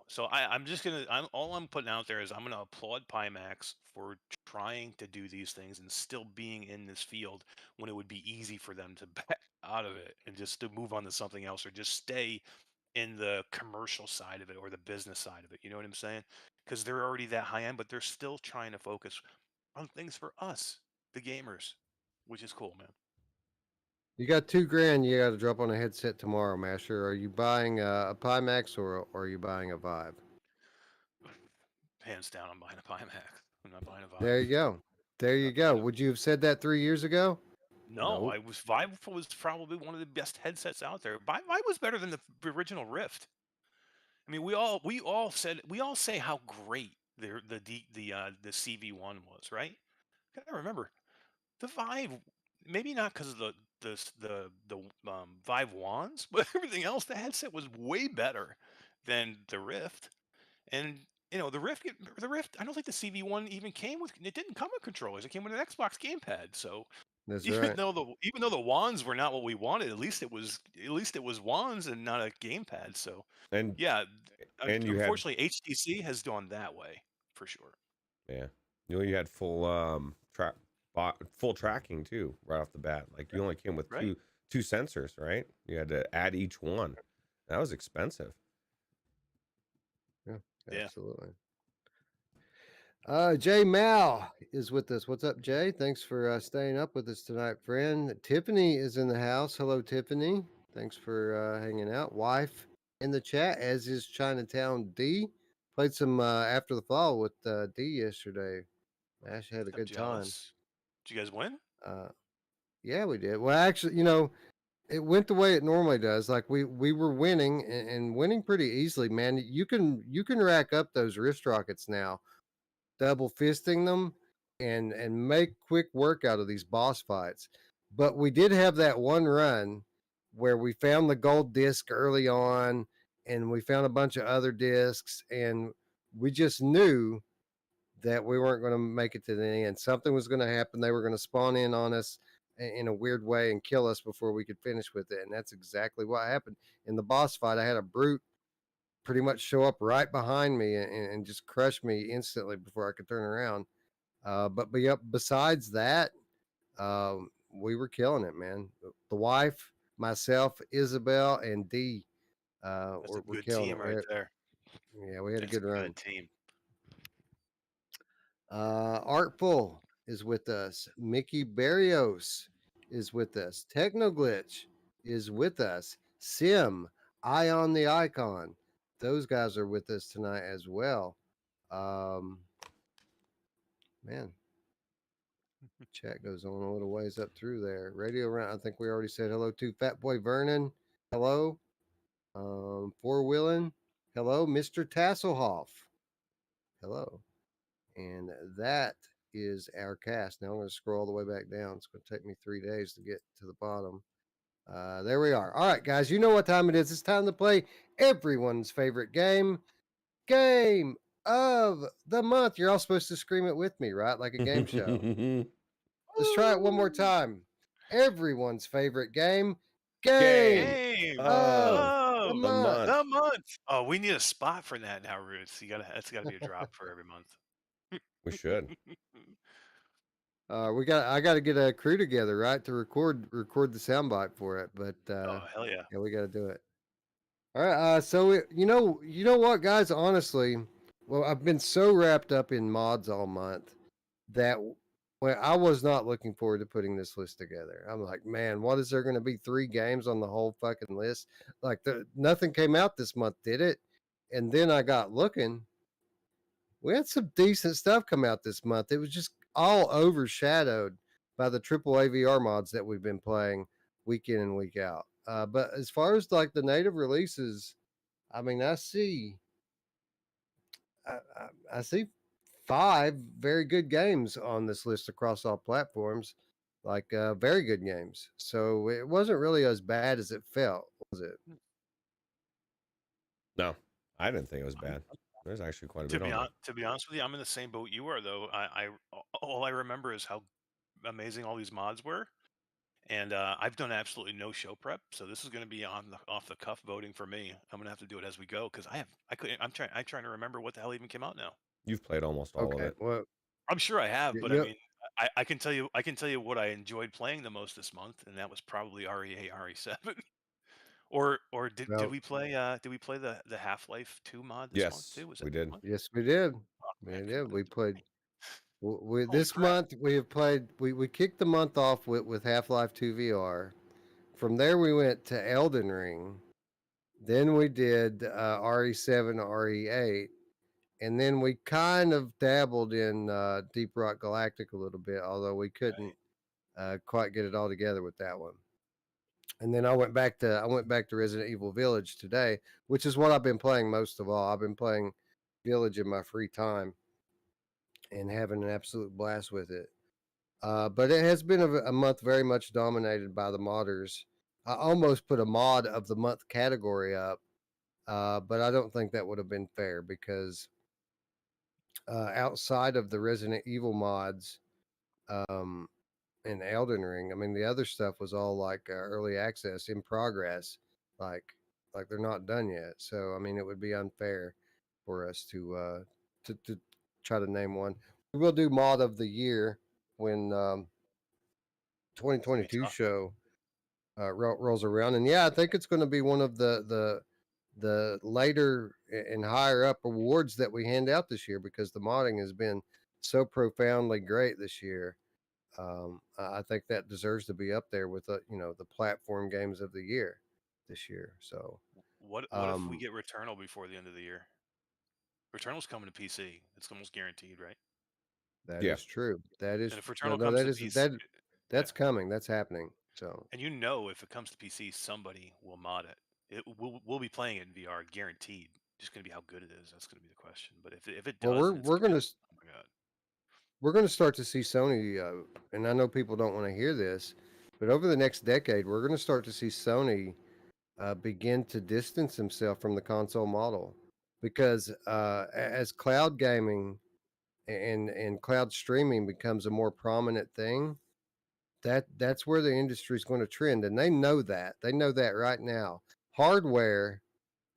so I'm just gonna. All I'm putting out there is I'm gonna applaud Pimax for trying to do these things and still being in this field when it would be easy for them to back out of it and just to move on to something else or just stay in the commercial side of it or the business side of it. You know what I'm saying? Because they're already that high end, but they're still trying to focus on things for us, the gamers, which is cool, man. You got $2,000. You got to drop on a headset tomorrow, Master. Are you buying a Pimax or are you buying a Vive? Hands down, I'm buying a Pimax. I'm not buying a There you Vive. go. There you Not go. buying a Would you have said that 3 years ago? No, Nope. I was Vive was probably one of the best headsets out there. Vive was better than the original Rift. I mean, we all say how great the CV1 was, right? Gotta remember the Vive, maybe not because of the Vive wands, but everything else, the headset was way better than the Rift. And the Rift. The Rift. I don't think the CV1 even came with. It didn't come with controllers. It came with an Xbox gamepad. So That's even right. though the wands were not what we wanted, at least it was wands and not a gamepad. So And yeah, you had unfortunately HTC has gone that way for sure. yeah, you had full full tracking too right off the bat. Like you only came with Right. two sensors, right? You had to add each one. That was expensive. Yeah, Yeah. absolutely. Jay Mal is with us. What's up, Jay? Thanks for staying up with us tonight, friend. Tiffany is in the house. Hello, Tiffany. Thanks for hanging out. Wife in the chat, as is Chinatown D. Played some After the Fall with D yesterday. Ash had a I'm good time. jealous. Did you guys win? Yeah, we did. Well, actually, it went the way it normally does. Like we were winning and winning pretty easily, man. You can rack up those wrist rockets now, double fisting them and make quick work out of these boss fights. But we did have that one run where we found the gold disc early on and we found a bunch of other discs and we just knew that we weren't going to make it to the end. Something was going to happen. They were going to spawn in on us in a weird way and kill us before we could finish with it. And that's exactly what happened. In the boss fight, I had a brute pretty much show up right behind me and just crush me instantly before I could turn around. But yep, besides that, we were killing it, man. The wife, myself, Isabel, and D, That's a we're good killing team it. right there. Yeah, we had That's a good a run. good team. Artful is with us. Mickey Barrios is with us. Technoglitch is with us. Sim, Ion the Icon. Those guys are with us tonight as well. Man, chat goes on a little ways up through there. Radio Round, I think we already said hello to Fat Boy Vernon. Hello. Four Wheeling. Hello. Mr. Tasselhoff. Hello. And that is our cast. Now I'm going to scroll all the way back down. It's going to take me 3 days to get to the bottom. There we are. All right, guys, you know what time it is. It's time to play everyone's favorite game of the month. You're all supposed to scream it with me, right? Like a game show. Let's try it one more time. Everyone's favorite game Game of the of month. the month. Oh, we need a spot for that now, Ruth. That's gotta be a drop for every month. We should. I got to get a crew together, right, to record the soundbite for it. But Oh hell yeah. yeah, we got to do it. All right. You know what, guys? Honestly, well, I've been so wrapped up in mods all month that when I was not looking forward to putting this list together. I'm like, man, what is there going to be 3 games on the whole fucking list? Like, nothing came out this month, did it? And then I got looking. We had some decent stuff come out this month. It was just all overshadowed by the AAA VR mods that we've been playing week in and week out. But as far as like the native releases, I mean, I see 5 very good games on this list across all platforms, like very good games. So it wasn't really as bad as it felt, was it? No, I didn't think it was bad. There's actually quite a bit on there. To be honest with you, I'm in the same boat you are though. All I remember is how amazing all these mods were. And I've done absolutely no show prep, so this is going to be off the cuff voting for me. I'm going to have to do it as we go because I'm trying to remember what the hell even came out now. You've played almost all of Okay. it. Well, I'm sure I have, but I yep. mean, I can tell you what I enjoyed playing the most this month, and that was probably RE8, RE7. Or did Well, we play the Half-Life 2 mod this month Yes, too? Was that we this did. month? yes, we did. Oh, We man, did. We played. Holy This crap. month we have played. We kicked the month off with Half-Life 2 VR. From there we went to Elden Ring. Then we did RE7, RE8, and then we kind of dabbled in Deep Rock Galactic a little bit, although we couldn't quite get it all together with that one. And then I went back to Resident Evil Village today, which is what I've been playing most of all. I've been playing Village in my free time and having an absolute blast with it. But it has been a month very much dominated by the modders. I almost put a mod of the month category up, but I don't think that would have been fair because outside of the Resident Evil mods, um, and Elden Ring. I mean, the other stuff was all like early access in progress, like they're not done yet. So I mean, it would be unfair for us to try to name one. We will do mod of the year when It's gonna be 2022 tough. show rolls around, and yeah, I think it's going to be one of the later and higher up awards that we hand out this year because the modding has been so profoundly great this year. I think that deserves to be up there with the platform games of the year this year. So What if we um, get Returnal before the end of the year? Returnal's coming to PC. It's almost guaranteed, right? that Yeah. is true. That And is if no, Returnal no. comes That to is PC, yeah, that's coming. That's happening. So and if it comes to PC, somebody will mod it. We'll be playing it in VR, guaranteed. Just gonna be how good it is. That's gonna be the question. But if it well, does, we're and it's we're good, gonna oh my god. we're gonna start to see Sony, and I know people don't want to hear this, but over the next decade, we're gonna start to see Sony begin to distance himself from the console model because as cloud gaming and cloud streaming becomes a more prominent thing, that's where the industry is going to trend, and they know that right now. Hardware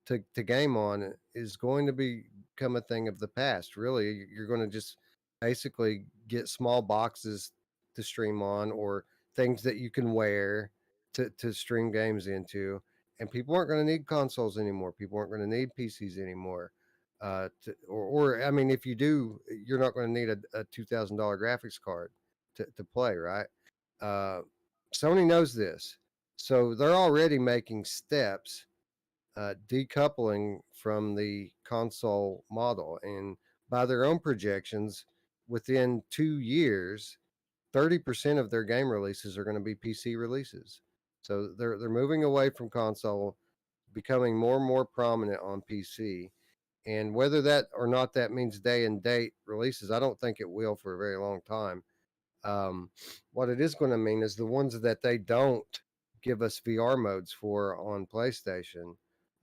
to game on is going to become a thing of the past. Really, you're going to just basically get small boxes to stream on or things that you can wear to stream games into. And people aren't going to need consoles anymore. People aren't going to need PCs anymore. Or I mean, if you do, you're not going to need a $2,000 graphics card to play, right? Uh, Sony knows this, so they're already making steps decoupling from the console model. And by their own projections, within 2 years, 30% of their game releases are going to be PC releases. So they're moving away from console, becoming more and more prominent on PC. And whether that or not that means day and date releases, I don't think it will for a very long time. Um, what it is going to mean is the ones that they don't give us VR modes for on PlayStation,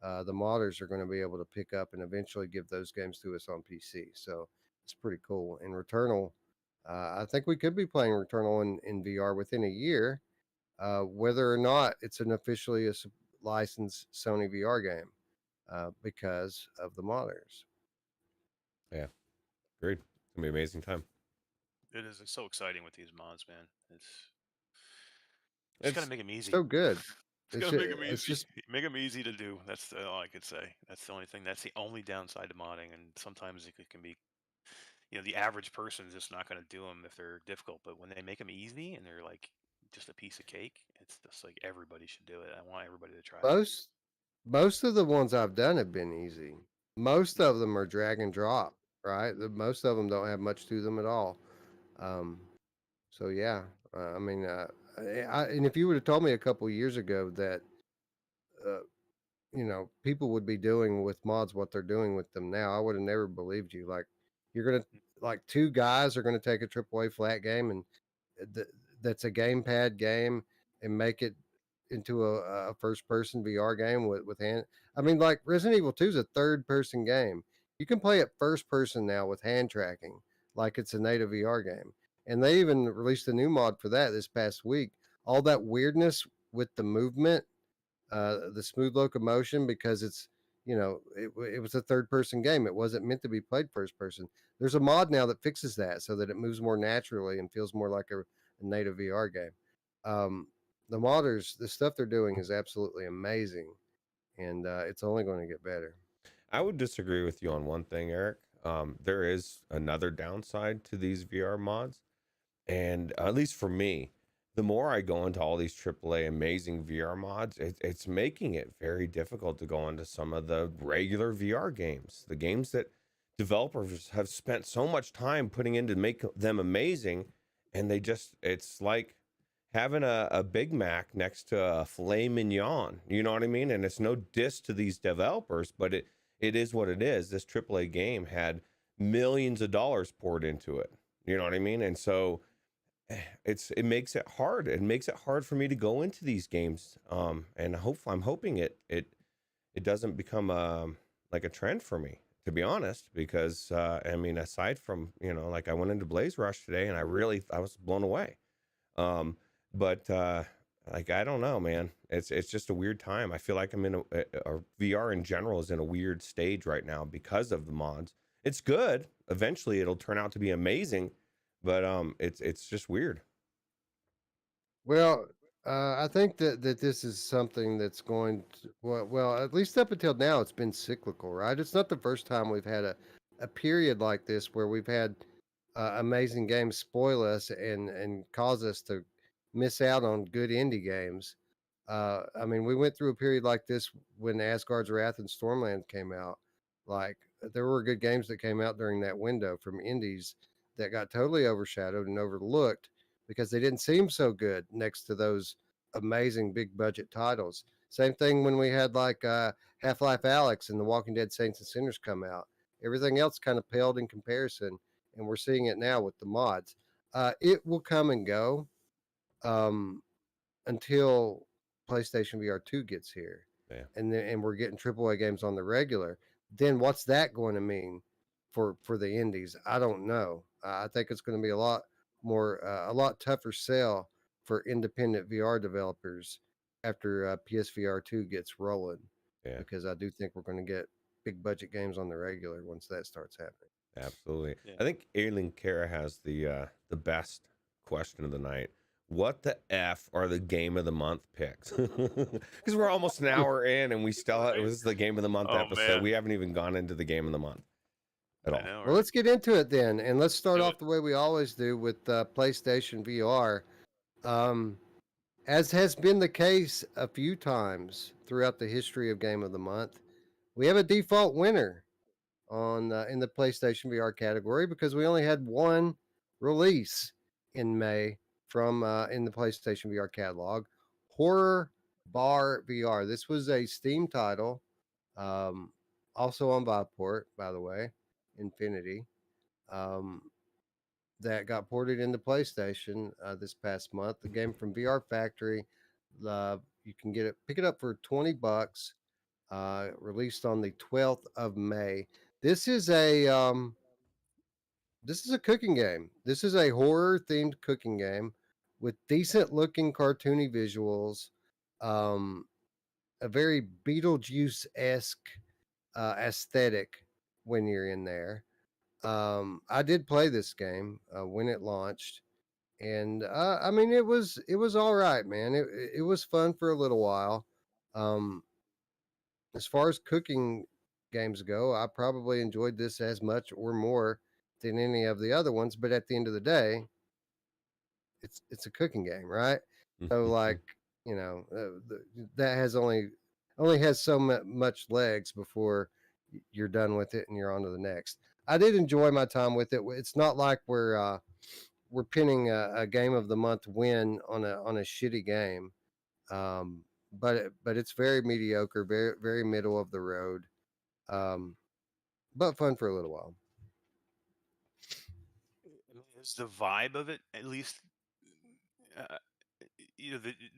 the modders are going to be able to pick up and eventually give those games to us on PC. So it's pretty cool. And Returnal, I think we could be playing Returnal in VR within a year, whether or not it's an officially licensed Sony VR game, because of the modders. Yeah. Agreed. It's gonna be an amazing time. It is. It's so exciting with these mods, man. Just gotta It's make them easy. So good. Just gotta make them It's easy. just Make them easy to do. That's all I could say. That's the only thing. That's the only downside to modding. And sometimes it can be, the average person is just not going to do them if they're difficult. But when they make them easy and they're like just a piece of cake, it's just like everybody should do it. I want everybody to try it. most of the ones I've done have been easy. Most of them are drag and drop, right? Most of them don't have much to them at all. Um, so yeah, I mean, and if you would have told me a couple years ago that uh, people would be doing with mods what they're doing with them now, I would have never believed you. Like you're gonna like two guys are gonna take a AAA flat game and th- that's a gamepad game and make it into a first person VR game with hand. I mean, like Resident Evil 2 is a third person game. You can play it first person now with hand tracking, like it's a native VR game. And they even released a new mod for that this past week. All that weirdness with the movement, the smooth locomotion, because it was a third person game. It wasn't meant to be played first person. There's a mod now that fixes that so that it moves more naturally and feels more like a native VR game. Um, the modders, the stuff they're doing is absolutely amazing, and it's only going to get better. I would disagree with you on one thing, Eric. There is another downside to these VR mods, and at least for me, the more I go into all these AAA amazing VR mods, it's making it very difficult to go into some of the regular VR games, the games that developers have spent so much time putting in to make them amazing, and it's like having a Big Mac next to a filet mignon. You know what I mean? And it's no diss to these developers, but it is what it is. This AAA game had millions of dollars poured into it. You know what I mean? And so it makes it hard. It makes it hard for me to go into these games. And I'm hoping it doesn't become like a trend for me to be honest, because I mean, aside from, like I went into Blaze Rush today and I was blown away. Um, but like I don't know, man. It's just a weird time. I feel like I'm in or VR in general is in a weird stage right now because of the mods. It's good. Eventually, it'll turn out to be amazing, but it's just weird. Well, I think that this is something that's going to, well, at least up until now, it's been cyclical, right? It's not the first time we've had a period like this where we've had amazing games spoil us and cause us to miss out on good indie games. I mean, we went through a period like this when Asgard's Wrath and Stormland came out. Like, there were good games that came out during that window from indies that got totally overshadowed and overlooked because they didn't seem so good next to those amazing big budget titles. Same thing when we had like Half-Life Alyx and The Walking Dead Saints and Sinners come out. Everything else kind of paled in comparison, and we're seeing it now with the mods. It will come and go um, until PlayStation VR 2 gets here, Yeah. and we're getting AAA games on the regular. Then what's that going to mean for the indies? I don't know. I think it's going to be a lot more a lot tougher sell for independent VR developers after PSVR 2 gets rolling, Yeah. because I do think we're going to get big budget games on the regular once that starts happening. Absolutely. Yeah. I think Aileen Kara has the best question of the night. What the F are the game of the month picks? Because we're almost an hour in and we still this is the game of the month Oh, episode. man. We haven't even gone into the game of the month at all. I know, Well, right? let's get into it then, and let's start Do off it. the way we always do with PlayStation VR. As has been the case a few times throughout the history of Game of the Month, we have a default winner on in the PlayStation VR category because we only had one release in May from in the PlayStation VR catalog, Horror Bar VR. This was a Steam title, um, also on Viveport, by the way, Infinity. Um, that got ported into PlayStation this past month. The game from VR Factory. You can pick it up for $20. Released on the 12th of May. This is a cooking game. This is a horror themed cooking game with decent looking cartoony visuals. A very Beetlejuice esque aesthetic when you're in there. I did play this game when it launched, and I mean it was all right, man. It was fun for a little while. Um, as far as cooking games go, I probably enjoyed this as much or more than any of the other ones. But at the end of the day, it's a cooking game, right? So like that has only has so much legs before you're done with it and you're on to the next. I did enjoy my time with it. It's not like we're pinning a game of the month win on a shitty game. But it's very mediocre, very middle of the road, um, but fun for a little while. I mean, is the vibe of it at least? Uh,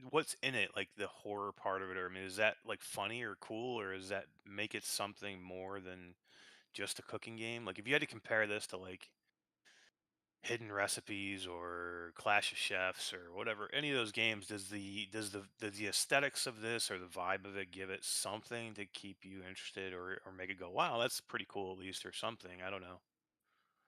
what's in it, like the horror part of it, or I mean, is that like funny or cool, or does that make it something more than just a cooking game? Like, if you had to compare this to like Hidden Recipes or Clash of Chefs or whatever, any of those games, does the aesthetics of this or the vibe of it give it something to keep you interested, or make it go, wow, that's pretty cool at least, or something? I don't know.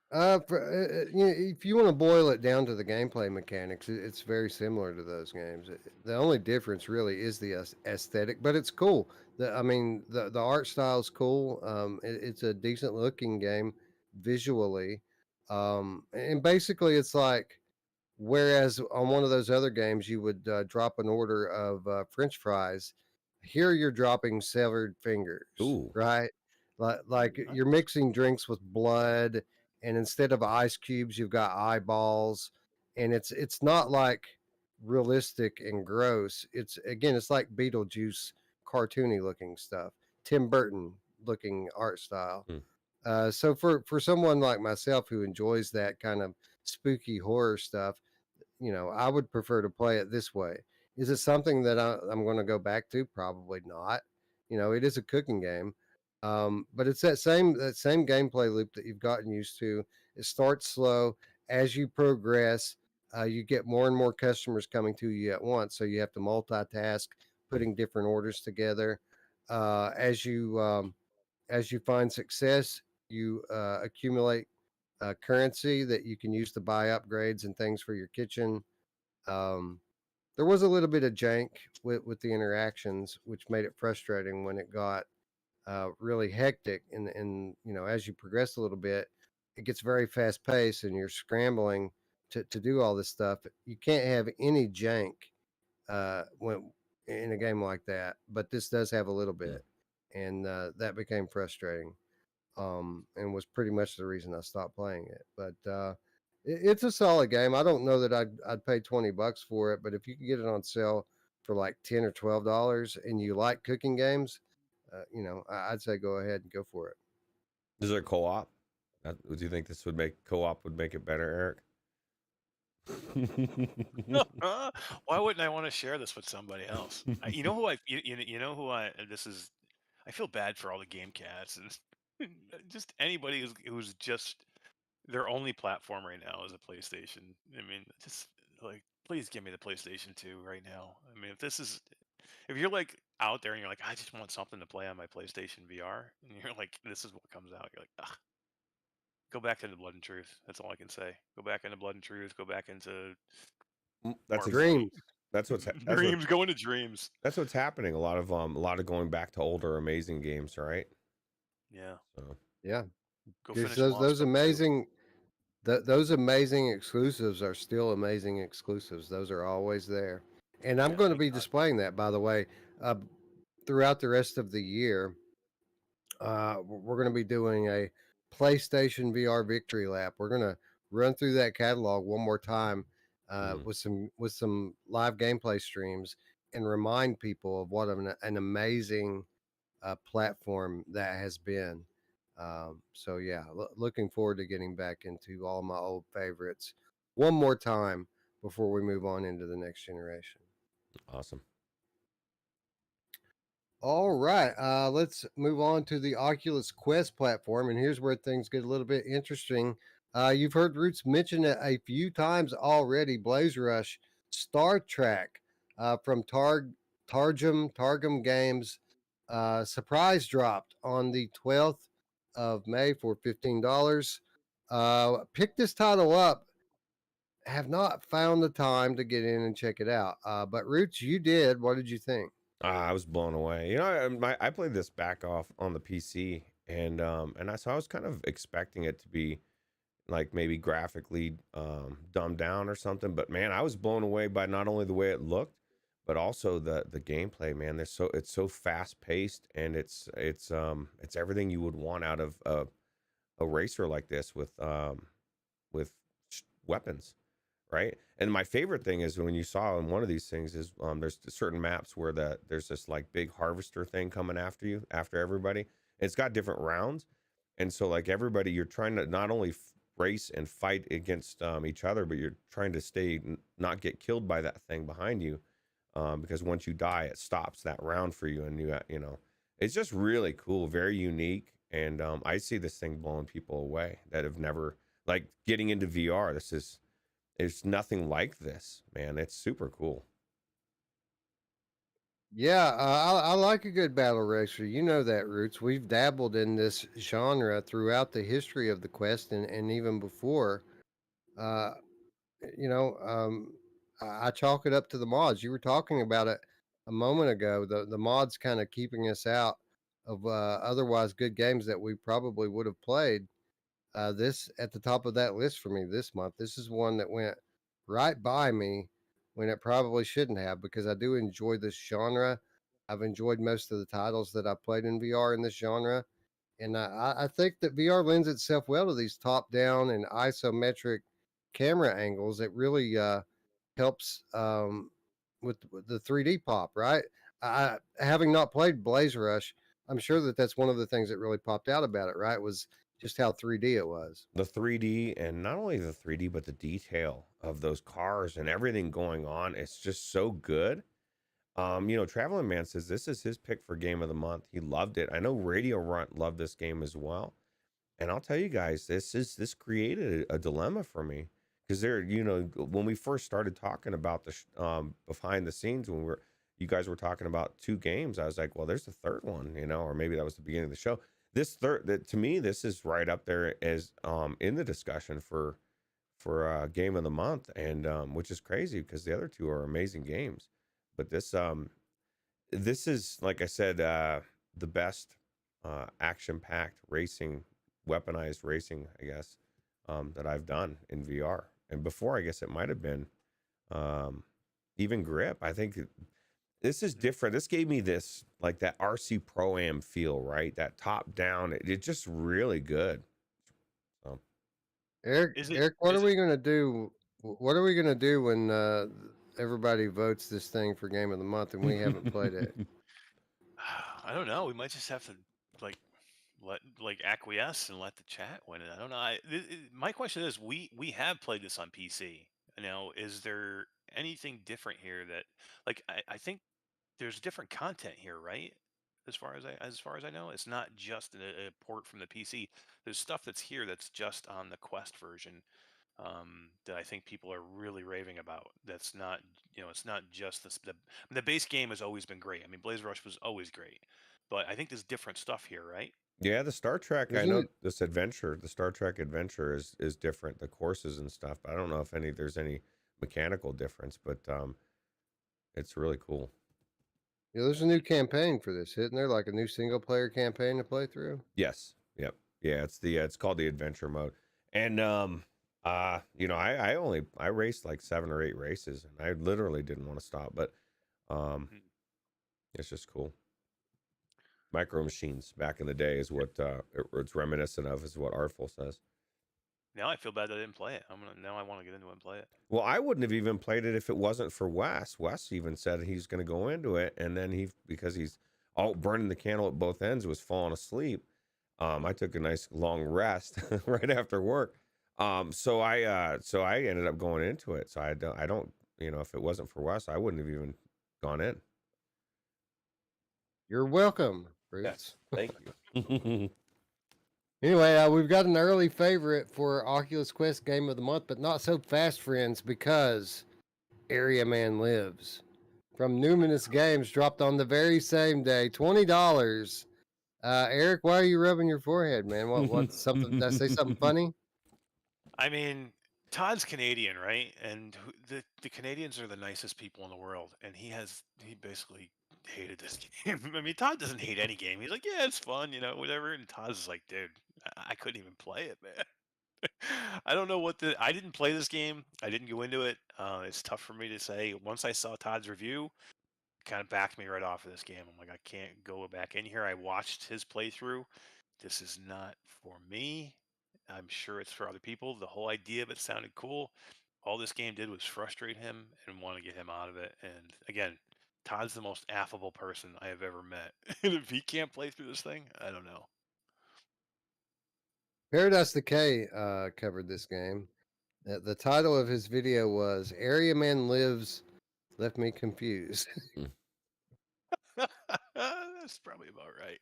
If you want to boil it down to the gameplay mechanics, it's very similar to those games. The only difference really is the aesthetic, but it's cool. I mean, the art style is cool. It's a decent looking game visually, and basically it's like, whereas on one of those other games you would drop an order of French fries, here you're dropping severed fingers, Ooh. right? Like Huh? you're mixing drinks with blood, and instead of ice cubes, you've got eyeballs, and it's not like realistic and gross. It's like Beetlejuice, cartoony looking stuff, Tim Burton looking art style. Hmm. So for someone like myself who enjoys that kind of spooky horror stuff, I would prefer to play it this way. Is it something that I'm going to go back to? Probably not. It is a cooking game. But it's that same gameplay loop that you've gotten used to. It starts slow. As you progress, you get more and more customers coming to you at once, so you have to multitask, putting different orders together. Uh, as you um, as you find success, you accumulate currency that you can use to buy upgrades and things for your kitchen. Um, there was a little bit of jank with the interactions, which made it frustrating when it got really hectic. And as you progress a little bit, it gets very fast paced, and you're scrambling to do all this stuff. You can't have any jank when in a game like that, but this does have a little bit, and that became frustrating. And was pretty much the reason I stopped playing it. But it's a solid game. I don't know that I'd pay $20 for it, but if you can get it on sale for like $10 or $12, and you like cooking games, I'd say go ahead and go for it. Is there co-op? Do you think this would make co-op would make it better, Eric? Why wouldn't I want to share this with somebody else? You know who you know who this is. I feel bad for all the game cats and just anybody who's just their only platform right now is a PlayStation. I mean, just like please give me the PlayStation 2 right now. I mean, if you're like out there and you're like, I just want something to play on my PlayStation VR, and you're like, this is what comes out. You're like, ugh, go back into Blood and Truth. That's all I can say. Go back into Blood and Truth. Go back into That's Dreams. That's what's dreams. Go into dreams. that's what's happening. A lot of going back to older amazing games, right? Yeah. So Yeah, Go because finish those Lost Book 2. those amazing exclusives are still amazing exclusives. Those are always there, and I'm Yeah, going to thank be God. displaying that, by the way, throughout the rest of the year. We're going to be doing a PlayStation VR victory lap. We're going to run through that catalog one more time with some live gameplay streams and remind people of what an amazing platform that has been. So yeah, looking forward to getting back into all my old favorites one more time before we move on into the next generation. awesome. All right, let's move on to the Oculus Quest platform, and here's where things get a little bit interesting. You've heard Roots mention it a few times already. Blaze Rush, Star Trek from Targum Games, surprise dropped on the 12th of May for $15. Pick this title up. Have not found the time to get in and check it out. But Roots, you did. What did you think? I was blown away. You know, I played this back off on the PC, and I was kind of expecting it to be like maybe graphically dumbed down or something. But man, I was blown away by not only the way it looked, but also the gameplay. Man, it's so fast paced, and it's everything you would want out of a racer like this with weapons, right? And my favorite thing is when you saw in one of these things is there's certain maps where there's this like big harvester thing coming after you, after everybody. It's got different rounds, and so like everybody, you're trying to not only race and fight against each other, but you're trying to not get killed by that thing behind you, because once you die, it stops that round for you, and you know, it's just really cool, very unique, and I see this thing blowing people away that have never like getting into VR. There's nothing like this, man. It's super cool. Yeah, I like a good battle racer. You know that, Roots. We've dabbled in this genre throughout the history of the Quest and even before. Uh, I chalk it up to the mods. You were talking about it a moment ago. The mods kind of keeping us out of otherwise good games that we probably would have played. This at the top of that list for me this month. This is one that went right by me when it probably shouldn't have, because I do enjoy this genre. I've enjoyed most of the titles that I've played in VR in this genre, and I think that VR lends itself well to these top-down and isometric camera angles. It really helps with the 3D pop, right? Having not played Blaze Rush, I'm sure that that's one of the things that really popped out about it, right? Was just how 3D it was. The 3D, and not only the 3D, but the detail of those cars and everything going on. It's just so good. Traveling Man says this is his pick for game of the month. He loved it. I know Radio Runt loved this game as well. And I'll tell you guys, this created a dilemma for me because when we first started talking about the behind the scenes when you guys were talking about two games, I was like, well, there's the third one, or maybe that was the beginning of the show. This to me, this is right up there as in the discussion for game of the month, and which is crazy because the other two are amazing games, but this is, like I said, the best action-packed racing, weaponized racing, I guess, that I've done in VR. And before, I guess it might have been even Grip. I think this is different. This gave me this, like that RC Pro-Am feel, right? That top-down. It's just really good. So, Eric, what are we going to do? What are we going to do when everybody votes this thing for game of the month and we haven't played it? I don't know. We might just have to let acquiesce and let the chat win it. I don't know. My question is, we have played this on PC. Is there anything different here that, I think there's different content here, right? As far as I know, it's not just a port from the PC. There's stuff that's here that's just on the Quest version, that I think people are really raving about. That's not, it's not just the base game has always been great. I mean, Blaze Rush was always great, but I think there's different stuff here, right? yeah, the Star Trek. I Isn't know it? this adventure, the Star Trek adventure is different. The courses and stuff. I don't know if there's any mechanical difference, but it's really cool. Yeah, there's a new campaign for this, isn't there? Like a new single player campaign to play through. Yes. Yep. Yeah. It's called the adventure mode, and I raced like 7 or 8 races, and I literally didn't want to stop, but Mhm. it's just cool. Micro Machines back in the day is what it's reminiscent of, is what Artful says. Now I feel bad that I didn't play it. Now I want to get into it and play it. Well, I wouldn't have even played it if it wasn't for Wes. Wes even said he's going to go into it, and then because he's all burning the candle at both ends, was falling asleep. I took a nice long rest right after work. So I ended up going into it. So I don't, if it wasn't for Wes, I wouldn't have even gone in. You're welcome, Bruce. Yes, thank you. Anyway, we've got an early favorite for Oculus Quest Game of the Month, but not so fast, friends, because Area Man Lives from Numinous Games dropped on the very same day, $20. Eric, why are you rubbing your forehead, man? What's something? Did I say something funny? I mean, Todd's Canadian, right? And the Canadians are the nicest people in the world, and he basically hated this game. I mean, Todd doesn't hate any game. He's like, yeah, it's fun, whatever. And Todd's is like, dude, I couldn't even play it, man. I don't know I didn't play this game. I didn't go into it. It's tough for me to say. Once I saw Todd's review, kind of backed me right off of this game. I'm like, I can't go back in here. I watched his playthrough. This is not for me. I'm sure it's for other people. The whole idea of it sounded cool. All this game did was frustrate him and want to get him out of it. And again, Todd's the most affable person I have ever met. And if he can't play through this thing, I don't know. Paradise Decay covered this game. The title of his video was Area Man Lives Left Me Confused. That's probably about right.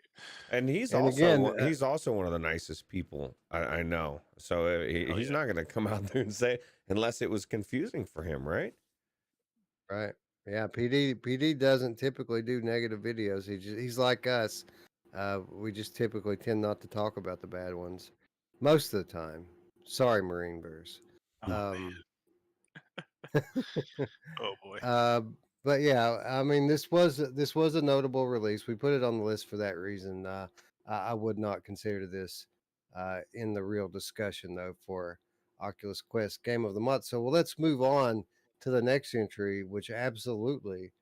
And he's And also again, he's also one of the nicest people I know. So he's not going to come out there and say, unless it was confusing for him, right? Right. Yeah, PD doesn't typically do negative videos. He's like us. We just typically tend not to talk about the bad ones most of the time. Sorry, Marine Bears. Oh, oh boy. But yeah, I mean, this was a notable release. We put it on the list for that reason. I would not consider this in the real discussion though for Oculus Quest Game of the Month. So well, let's move on to the next entry, which absolutely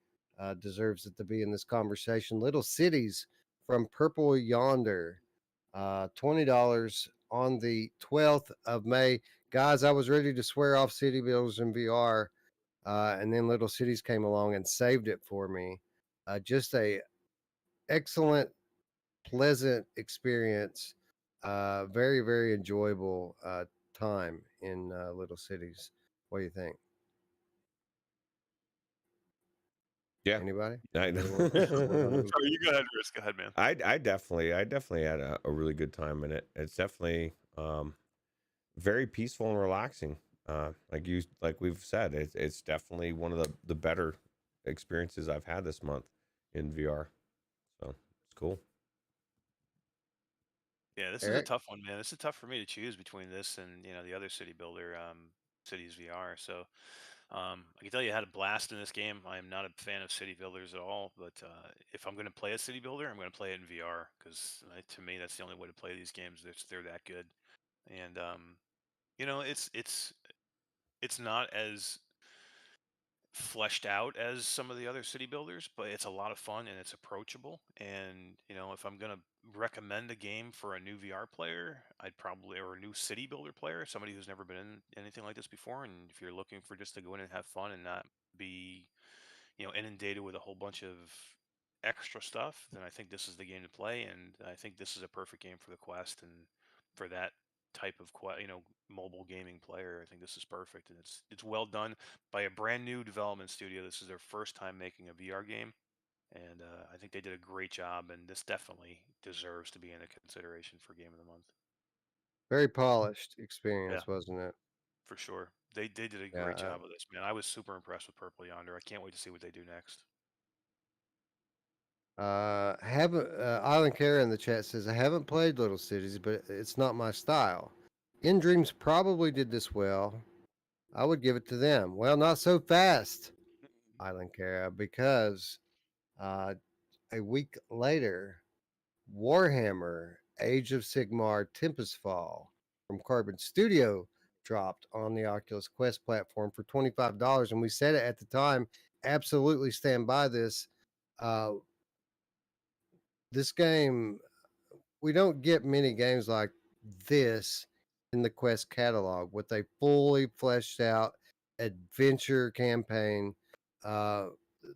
deserves it to be in this conversation. Little Cities from Purple Yonder, $20 on the 12th of May. Guys, I was ready to swear off City Builders in VR. And then Little Cities came along and saved it for me. Just a excellent, pleasant experience. Very, very enjoyable time in Little Cities. What do you think? Yeah. Anybody? I Really want to know. report on it? Sorry, you go ahead, Riz. Go ahead, man. I definitely had a really good time in it. It's definitely very peaceful and relaxing. Like we've said, it's definitely one of the better experiences I've had this month in VR. So it's cool. Yeah, this is a Eric? tough one, man. This is tough for me to choose between this and the other city builder, Cities VR. So I can tell you I had a blast in this game. I am not a fan of city builders at all, but if I'm going to play a city builder, I'm going to play it in VR because to me that's the only way to play these games. They're that good, and it's not as fleshed out as some of the other city builders, but it's a lot of fun and it's approachable. And if I'm gonna recommend a game for a new VR player, or a new city builder player, somebody who's never been in anything like this before, and if you're looking for just to go in and have fun and not be inundated with a whole bunch of extra stuff, then I think this is the game to play. And I think this is a perfect game for the Quest and for that type of mobile gaming player. I think this is perfect, and it's well done by a brand new development studio. This is their first time making a VR game, and I think they did a great job. And this definitely deserves to be in a consideration for Game of the Month. Very polished Yeah, experience, wasn't it? for sure. They did a Yeah. great job of this, man. I was super impressed with Purple Yonder. I can't wait to see what they do next. Haven't Island Care in the chat says I haven't played Little Cities, but it's not my style. In Dreams probably did this well. I would give it to them. Well, not so fast, Island Care, because uh, a week later, Warhammer Age of Sigmar Tempest Fall from Carbon Studio dropped on the Oculus Quest platform for $25. And we said it at the time, absolutely stand by this. Uh, this game, we don't get many games like this in the Quest catalog with a fully fleshed out adventure campaign. Uh,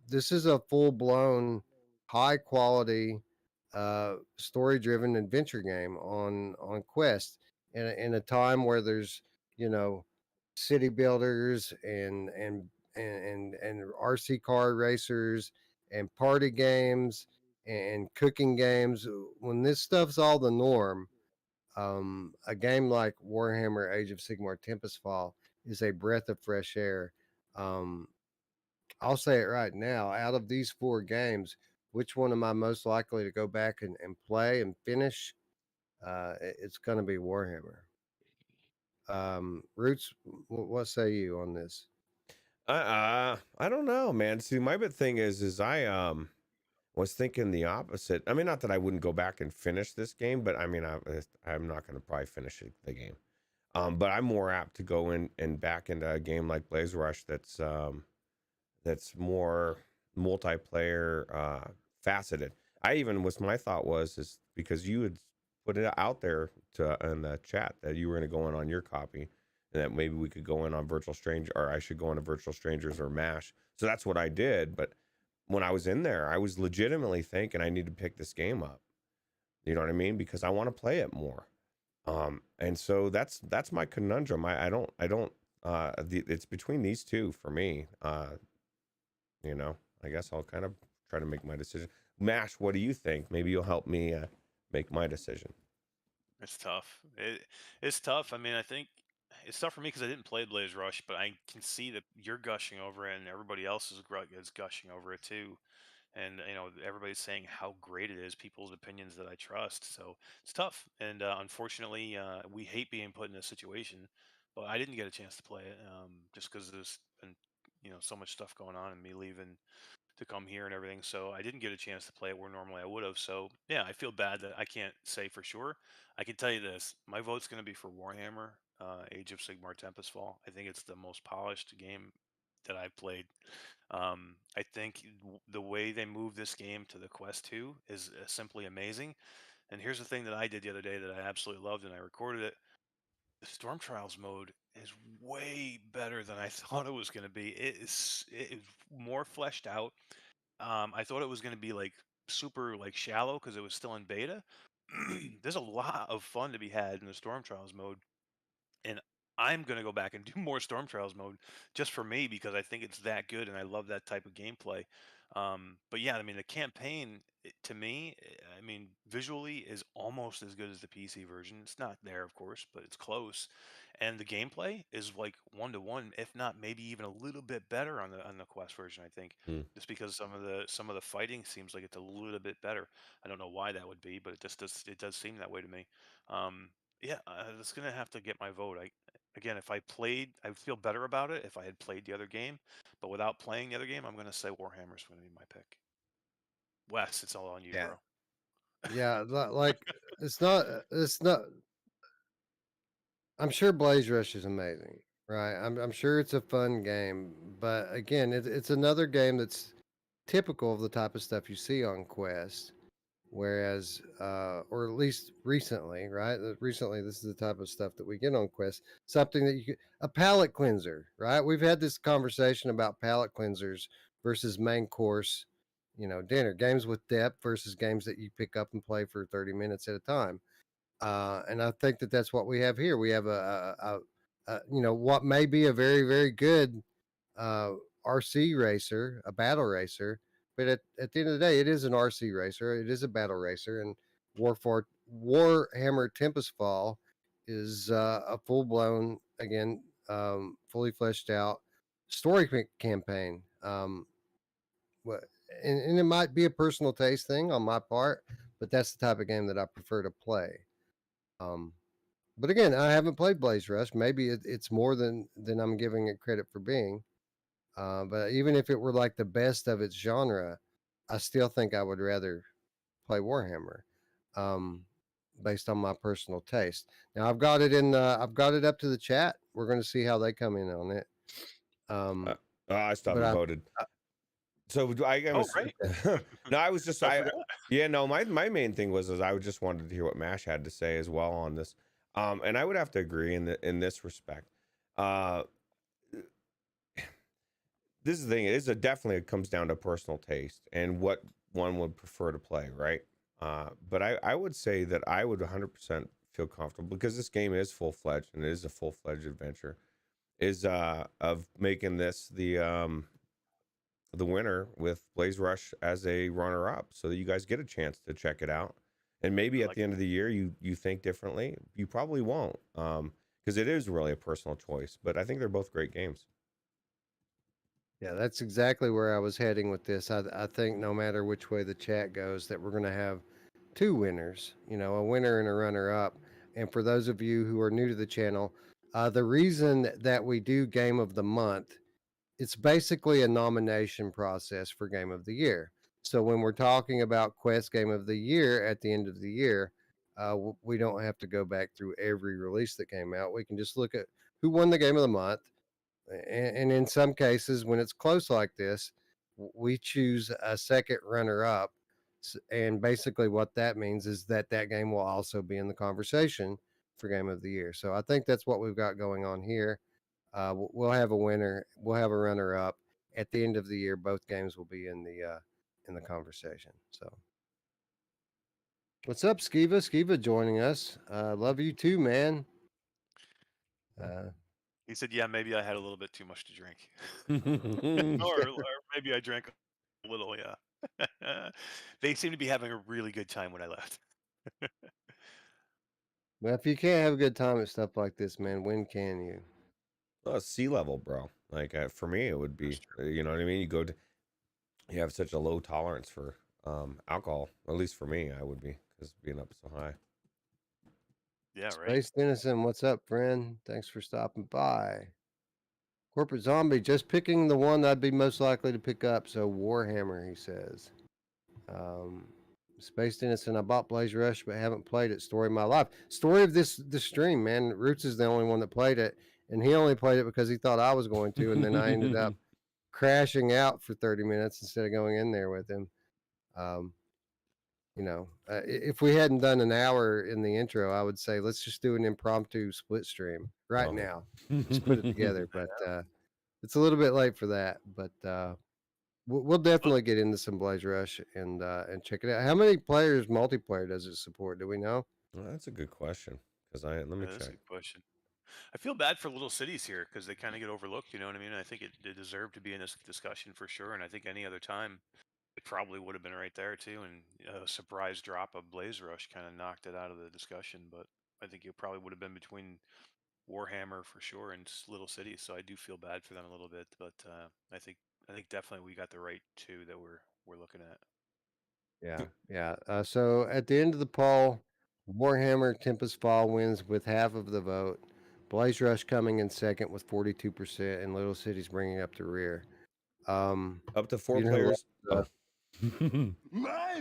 this is a full blown, high quality, story driven adventure game on Quest in a time where there's you know city builders and RC car racers and party games and cooking games. When this stuff's all the norm, a game like Warhammer Age of Sigmar Tempest Fall is a breath of fresh air. Um, I'll say it right now. Out of these four games, which one am I most likely to go back and play and finish? It's going to be Warhammer. Roots, what say you on this? I don't know, man. See, my big thing is I was thinking the opposite. I mean, not that I wouldn't go back and finish this game, but I mean, I'm not going to probably finish the game. But I'm more apt to go in and back into a game like Blaze Rush that's more multiplayer faceted. My thought is because you had put it out there in the chat that you were going to go in on your copy, and that maybe we could go in on Virtual Stranger, or I should go into Virtual Strangers or MASH. So that's what I did. But when I was in there, I was legitimately thinking I need to pick this game up. You know what I mean? Because I want to play it more. And so that's my conundrum. It's between these two for me. I guess I'll kind of try to make my decision. Mash, what do you think? Maybe you'll help me make my decision. It's tough. It's tough. I mean, I think it's tough for me because I didn't play Blaze Rush, but I can see that you're gushing over it, and everybody else is gushing over it too. And everybody's saying how great it is. People's opinions that I trust. So it's tough. And unfortunately, we hate being put in this situation. But I didn't get a chance to play it just because there's been so much stuff going on, and me leaving to come here and everything. So I didn't get a chance to play it where normally I would have. So yeah, I feel bad that I can't say for sure. I can tell you this: my vote's going to be for Warhammer, Age of Sigmar Tempest Fall. I think it's the most polished game that I've played. I think the way they move this game to the Quest 2 is simply amazing. And here's the thing that I did the other day that I absolutely loved, and I recorded it. The Storm Trials mode is way better than I thought it was going to be. It is more fleshed out. I thought it was going to be like super like shallow because it was still in beta. There's a lot of fun to be had in the Storm Trials mode, and I'm going to go back and do more Storm Trials mode just for me because I think it's that good and I love that type of gameplay. But yeah, I mean, the campaign to me, I mean, visually is almost as good as the PC version. It's not there, of course, but it's close. And the gameplay is like 1-to-1, if not maybe even a little bit better on the Quest version. I think Hmm. just because some of the fighting seems like it's a little bit better. I don't know why that would be, but it does seem that way to me. Um, yeah, it's gonna have to get my vote. Again, if I played, I would feel better about it if I had played the other game. But without playing the other game, I'm going to say Warhammer's going to be my pick. Wes, it's all on you, Yeah, bro. yeah. Like it's not. It's not. I'm sure Blaze Rush is amazing, right? I'm sure it's a fun game, but again, it's another game that's typical of the type of stuff you see on Quest. Whereas, or at least recently, right? Recently, this is the type of stuff that we get on Quest. Something that a palate cleanser, right? We've had this conversation about palate cleansers versus main course, dinner games with depth versus games that you pick up and play for 30 minutes at a time. And I think that that's what we have here. We have what may be a very, very good uh, RC racer, a battle racer, but at the end of the day, it is an RC racer. It is a battle racer, and Warhammer Tempest Fall is a full blown, again, fully fleshed out story campaign. What and it might be a personal taste thing on my part, but that's the type of game that I prefer to play. Um, but again, I haven't played Blaze Rush. Maybe it's more than I'm giving it credit for being. But even if it were like the best of its genre, I still think I would rather play Warhammer, um, based on my personal taste. Now I've got it up to the chat. We're going to see how they come in on it. Uh, Um, I still but haven't voted. So I Oh, was right. no, I was just I forgot. yeah, no, my main thing was is I just wanted to hear what Mash had to say as well on this. And I would have to agree in this respect. Uh this is the thing, definitely it comes down to personal taste and what one would prefer to play, right? But I would say that I would 100% feel comfortable because this game is full-fledged and it is a full-fledged adventure is of making this the winner with Blaze Rush as a runner up so that you guys get a chance to check it out. And maybe I at like the end of the year you think differently. You probably won't. Because it is really a personal choice, but I think they're both great games. yeah, that's exactly where I was heading with this. I think no matter which way the chat goes, that we're going to have two winners, a winner and a runner up. And for those of you who are new to the channel, the reason that we do Game of the Month, it's basically a nomination process for Game of the Year. So when we're talking about Quest Game of the Year at the end of the year, we don't have to go back through every release that came out. We can just look at who won the Game of the Month. And in some cases, when it's close like this, we choose a second runner up. And basically, what that means is that that game will also be in the conversation for Game of the Year. So I think that's what we've got going on here. We'll have a winner. We'll have a runner up. At the end of the year, both games will be in the conversation. So, what's up, Skiva? Skiva joining us. Love you too, man. He said, "Yeah, maybe I had a little bit too much to drink, Yeah. or maybe I drank a little." Yeah, they seem to be having a really good time when I left. But if you can't have a good time at stuff like this, man, when can you? Well, sea level, bro. Like for me, it would That's be, true. you know what I mean? You have such a low tolerance for alcohol. At least for me, I would be because being up so high. Yeah, right. Space Denison, what's up, friend? Thanks for stopping by. Corporate Zombie, just picking the one I'd be most likely to pick up. So Warhammer, he says. Um, Space Innocent, I bought Blaze Rush, but haven't played it. Story of my life. Story of this stream, man. Roots is the only one that played it, and he only played it because he thought I was going to, and then I ended up crashing out for 30 minutes instead of going in there with him. Um, if we hadn't done an hour in the intro, I would say let's just do an impromptu split stream right Oh. now. Just put it together, but it's a little bit late for that. But we'll definitely get into some Blaze Rush and check it out. How many players multiplayer does it support? Do we know? Well, that's a good question because let me That's a check. good question. I feel bad for little cities here because they kind of get overlooked. You know what I mean? I think it deserved to be in this discussion for sure. And I think any other time, it probably would have been right there too. And a surprise drop of Blaze Rush kind of knocked it out of the discussion. But I think it probably would have been between Warhammer for sure and little cities. So I do feel bad for them a little bit. But I think definitely we got the right two that we're looking at. Yeah. So at the end of the poll, Warhammer Tempest Fall wins with half of the vote. Blaze Rush coming in second with 42%, and Little Cities bringing up the rear. Up to 4 You know who players. loves, Oh. you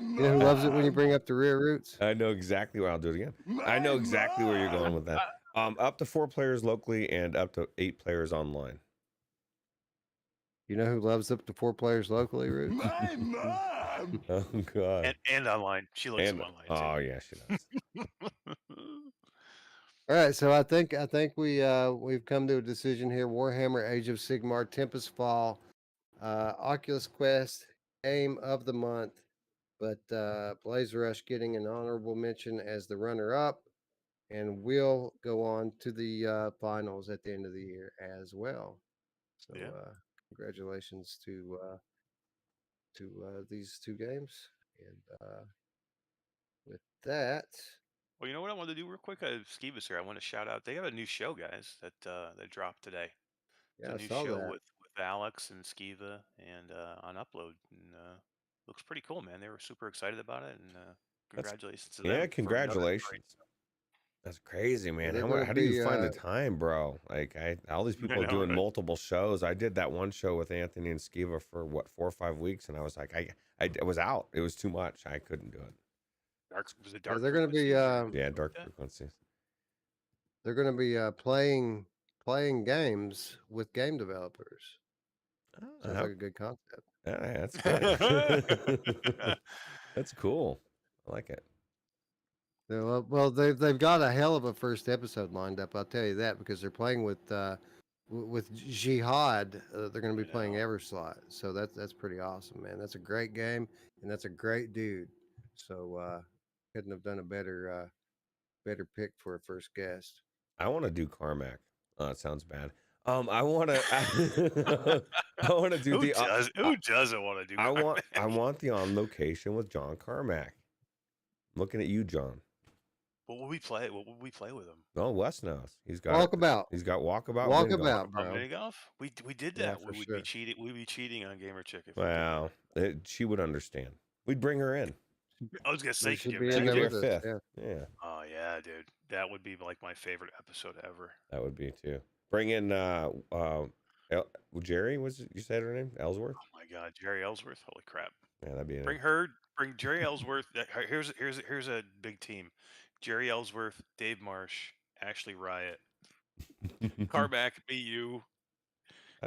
know who loves it when you bring up the rear roots? I know exactly where I'll do it again. I know exactly where you're going with that. Up to 4 players locally and up to 8 players online. You know who loves up to 4 players locally, Roots? My mom. Oh god. And online. She likes them online too. Oh yeah, she does. All right, so I think we've come to a decision here. Warhammer Age of Sigmar, Tempest Fall, Oculus Quest, Game of the Month, but Blaze Rush getting an honorable mention as the runner-up, and will go on to the finals at the end of the year as well. So Yeah. congratulations to these two games, and with that. Well, you know what I want to do real quick? Skivas here. I want to shout out. They have a new show, guys, that dropped today. Yeah, I It's a new saw show that. with Alex and Skiva and on Upload, and looks pretty cool, man. They were super excited about it, and congratulations to them. Yeah, for another congratulations. great- That's crazy, man. they're How, gonna how do you be, find the time, bro? Like, all these people know, doing right? multiple shows. I did that one show with Anthony and Skiva for what 4 or 5 weeks, and I was like, I was out. It was too much. I couldn't do it. Was it Yeah, dark? they're gonna be Yeah, dark Yeah. frequencies. they're gonna be playing games with game developers. Sounds like a good concept. Yeah, that's good. That's cool. I like it. Yeah, well, they've got a hell of a first episode lined up. I'll tell you that, because they're playing with Jihad. They're going to be I playing know. Everslot, so that's pretty awesome, man. That's a great game, and that's a great dude. So couldn't have done a better pick for a first guest. I want to do Carmack. Oh, that sounds bad. I want to. I want to do Who the. who doesn't want to do? I Carmack? want the On Location with John Carmack. I'm looking at you, John. What would we play? What would we play with him? Oh, Wes knows. He's got Walkabout. He's got Walkabout. Bingo. Walkabout, bro. Mini golf? We did Yeah, that. for we would sure. be cheating. We'd be cheating on Gamer Chick. If we did Wow, she would understand. We'd bring her in. that. I was gonna say, They could should you be in She'd there be imagine? our with us. fifth. Yeah. Yeah, Oh yeah, dude, that would be like my favorite episode ever. that would be too. Bring in Jerry. Was it, you said her name? Ellsworth. Oh my God, Jerry Ellsworth! Holy crap! Yeah, that'd be. Bring Jerry Ellsworth. Here's a big team: Jerry Ellsworth, Dave Marsh, Ashley Riot, Carmack, me, you,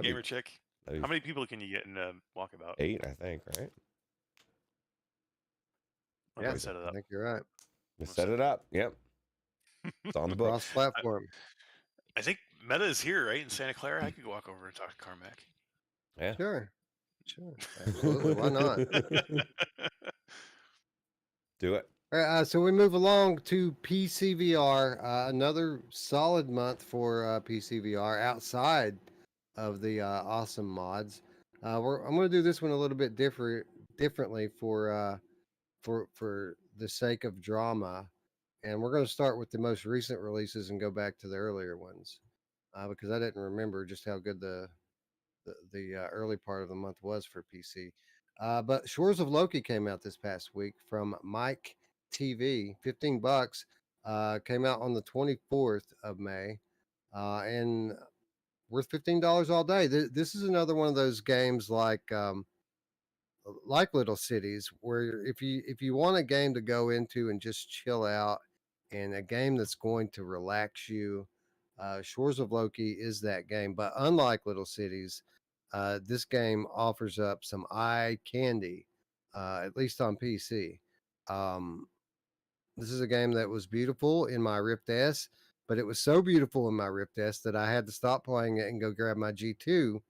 Gamer Chick. How many people can you get in Walkabout? 8, I think. Right. I'm Yeah, gonna set it I up. think you're right. Just set it up. Yep. It's on the book. Cross platform. I think Meta is here, right, in Santa Clara. I could walk over and talk to Carmack. Yeah. Sure, absolutely. Why not? Do it. All right, so we move along to PCVR. Another solid month for PCVR outside of the awesome mods. I'm going to do this one a little bit differently for the sake of drama, and we're going to start with the most recent releases and go back to the earlier ones, because I didn't remember just how good the early part of the month was for PC. But Shores of Loki came out this past week from Mike TV, $15. Came out on the 24th of May, and worth $15 all day. This is another one of those games like Little Cities, where if you want a game to go into and just chill out, and a game that's going to relax you, Shores of Loki is that game. But unlike Little Cities, this game offers up some eye candy, at least on PC. This is a game that was beautiful in my Rift S, but it was so beautiful in my Rift S that I had to stop playing it and go grab my G2,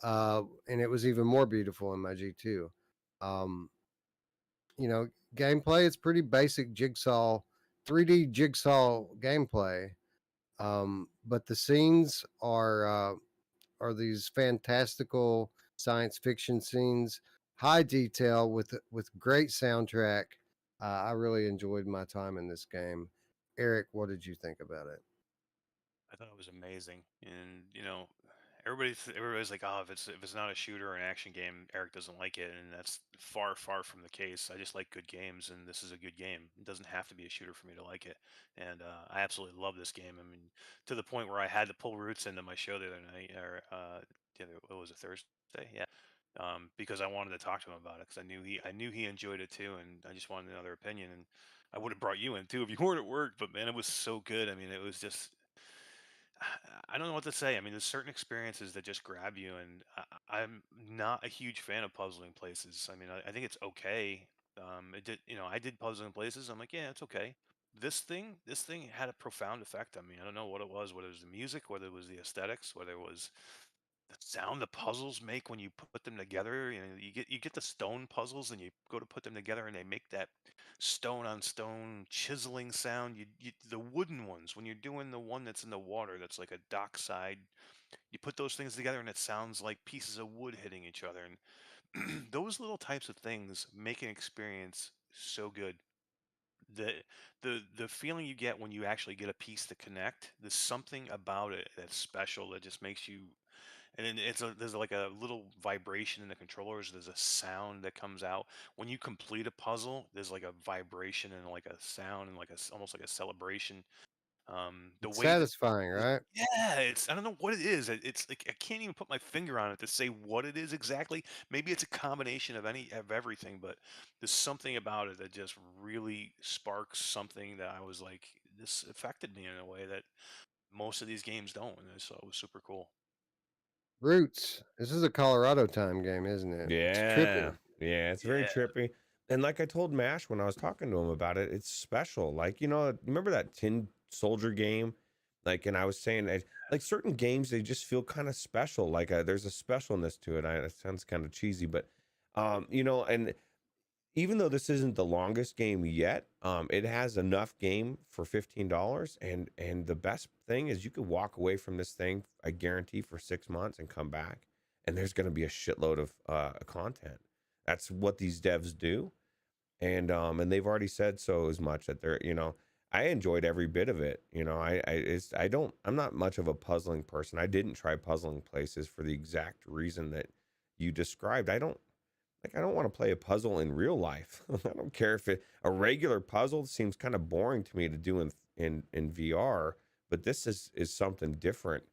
and it was even more beautiful in my G2. Gameplay, it's pretty basic jigsaw, 3D jigsaw gameplay. But the scenes are these fantastical science fiction scenes, high detail with great soundtrack. I really enjoyed my time in this game. Eric, what did you think about it? I thought it was amazing, and everybody's like, oh, if it's not a shooter or an action game, Eric doesn't like it, and that's far far from the case. I just like good games, and this is a good game. It doesn't have to be a shooter for me to like it, and I absolutely love this game. I mean, to the point where I had to pull Roots into my show the other night, or what was it, Thursday? Yeah. Because I wanted to talk to him about it because I knew he enjoyed it too, and I just wanted another opinion. And I would have brought you in too if you weren't at work. But man, it was so good. I mean, it was just I don't know what to say. I mean, there's certain experiences that just grab you, and I'm not a huge fan of puzzling places. I mean, I think it's okay. I did puzzling places. I'm like, yeah, it's okay. This thing had a profound effect on me. I don't know what it was, whether it was the music, whether it was the aesthetics, whether it was the sound the puzzles make when you put them together. You get the stone puzzles and you go to put them together and they make that stone on stone chiseling sound. The wooden ones when you're doing the one that's in the water that's like a dockside, you put those things together and it sounds like pieces of wood hitting each other. And those little types of things make an experience so good. The feeling you get when you actually get a piece to connect, there's something about it that's special that just makes you, and then there's like a little vibration in the controllers. There's a sound that comes out when you complete a puzzle. There's like a vibration and like a sound and like almost like a celebration. The It's way that satisfying, right? yeah, I don't know what it is. It's like I can't even put my finger on it to say what it is exactly. Maybe it's a combination of everything, but there's something about it that just really sparks something that I was like, this affected me in a way that most of these games don't, and so it was super cool. Roots. This is a Colorado time game, isn't it? It's Yeah. trippy. Yeah, it's very Yeah. trippy. And like I told Mash when I was talking to him about it, it's special. Like, remember that Tin Soldier game? Like, and I was saying, like certain games, they just feel kind of special. Like, there's a specialness to it. It sounds kind of cheesy, but, and even though this isn't the longest game yet, it has enough game for $15. And the best thing is you could walk away from this thing, I guarantee, for 6 months and come back, and there's going to be a shitload of content. That's what these devs do, and they've already said so as much that they're, I enjoyed every bit of it. I'm not much of a puzzling person. I didn't try puzzling places for the exact reason that you described. I don't want to play a puzzle in real life. I don't care if a regular puzzle seems kind of boring to me to do in VR, but this is something different.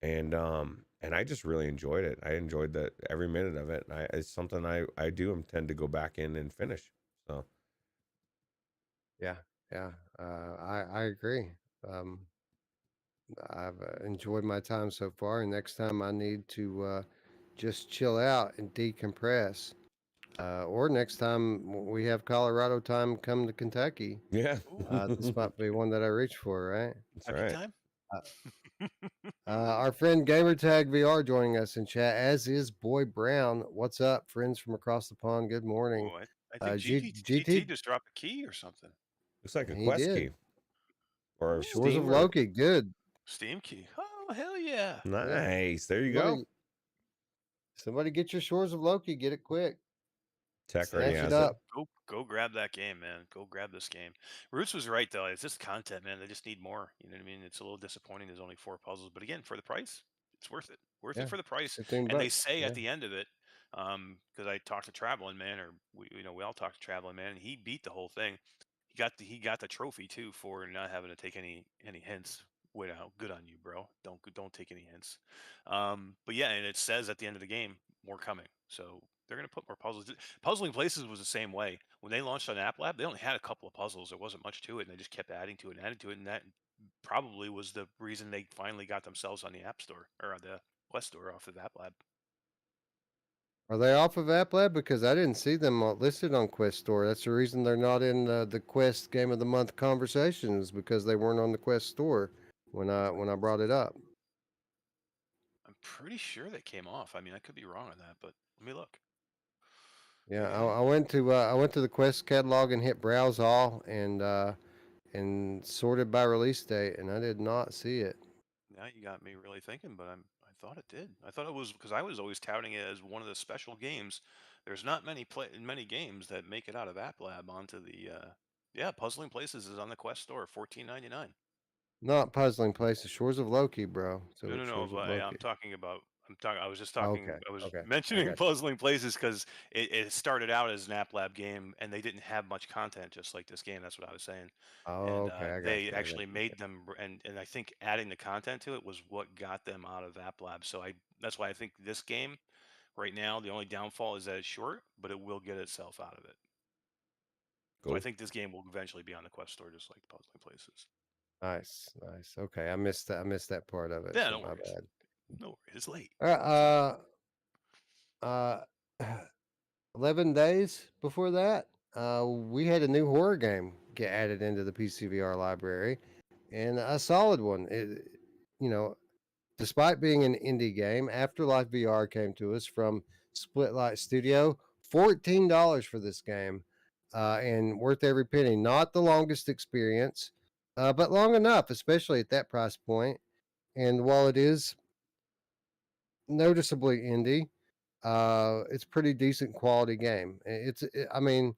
And I just really enjoyed it. I enjoyed every minute of it. And it's something I do intend to go back in and finish. So Yeah, yeah. I agree. Um, I've enjoyed my time so far, and next time I need to just chill out and decompress. Or next time we have Colorado time come to Kentucky, yeah, Ooh, this might be one that I reach for, right? that's happy right. time. Uh, our friend Gamertag VR joining us in chat, as is Boy Brown. What's up, friends from across the pond? Good morning. Ooh, I think GT, GT just dropped a key or something. Looks like a he quest key did. or a Ooh, Shores of Steam or Loki, good. Steam key. Oh, hell yeah. Yeah. nice. There you go. Somebody, somebody get your Shores of Loki. Get it quick. Tech already Snatch it has it. up. Go grab that game, man. Go grab this game. Roots was right though. It's just content, man. They just need more. You know what I mean? It's a little disappointing. There's only 4 puzzles, but again, for the price, it's worth it. Worth it Yeah, for the price. 15 And they bucks. say Yeah. at the end of it, because I talked to Traveling Man, or we all talked to Traveling Man, and he beat the whole thing. He got the trophy too for not having to take any hints. Wow, good on you, bro. Don't take any hints. But yeah, and it says at the end of the game, more coming. So they're gonna put more puzzles. Puzzling Places was the same way. When they launched on App Lab, they only had a couple of puzzles. There wasn't much to it, and they just kept adding to it and adding to it, and that probably was the reason they finally got themselves on the App Store or on the Quest Store off of App Lab. Are they off of App Lab? Because I didn't see them listed on Quest Store. That's the reason they're not in the Quest Game of the Month conversations, because they weren't on the Quest Store when I brought it up. I'm pretty sure they came off. I mean, I could be wrong on that, but let me look. Yeah, Yeah. I went to the Quest catalog and hit browse all, and and sorted by release date, and I did not see it. Now you got me really thinking, but I thought it did. I thought it was because I was always touting it as one of the special games. There's not many games that make it out of App Lab onto the yeah, Puzzling Places is on the Quest store, 14.99. Not Puzzling Places, Shores of Loki, bro. So No, it's no, Shores of but Loki. I'm talking about. I'm talking. I was just Okay, talking. I was okay, I mentioning got you. Puzzling Places because it started out as an App Lab game, and they didn't have much content, just like this game. That's what I was saying. And Okay, I got they you. I got actually you. made them, and I think adding the content to it was what got them out of App Lab. So that's why I think this game right now, the only downfall is that it's short, but it will get itself out of it. So I Cool. think this game will eventually be on the Quest store, just like Puzzling Places. Nice, nice. Okay, I missed that. I missed that part of it. Yeah, So no my worries. bad. No worries. It's late. All right, uh, 11 days before that, we had a new horror game get added into the PCVR library, and a solid one. You know, despite being an indie game, Afterlife VR came to us from Splitlight Studio. $14 for this game, and worth every penny. Not the longest experience, but long enough, especially at that price point. And while it is noticeably indie, it's pretty decent quality game. I mean,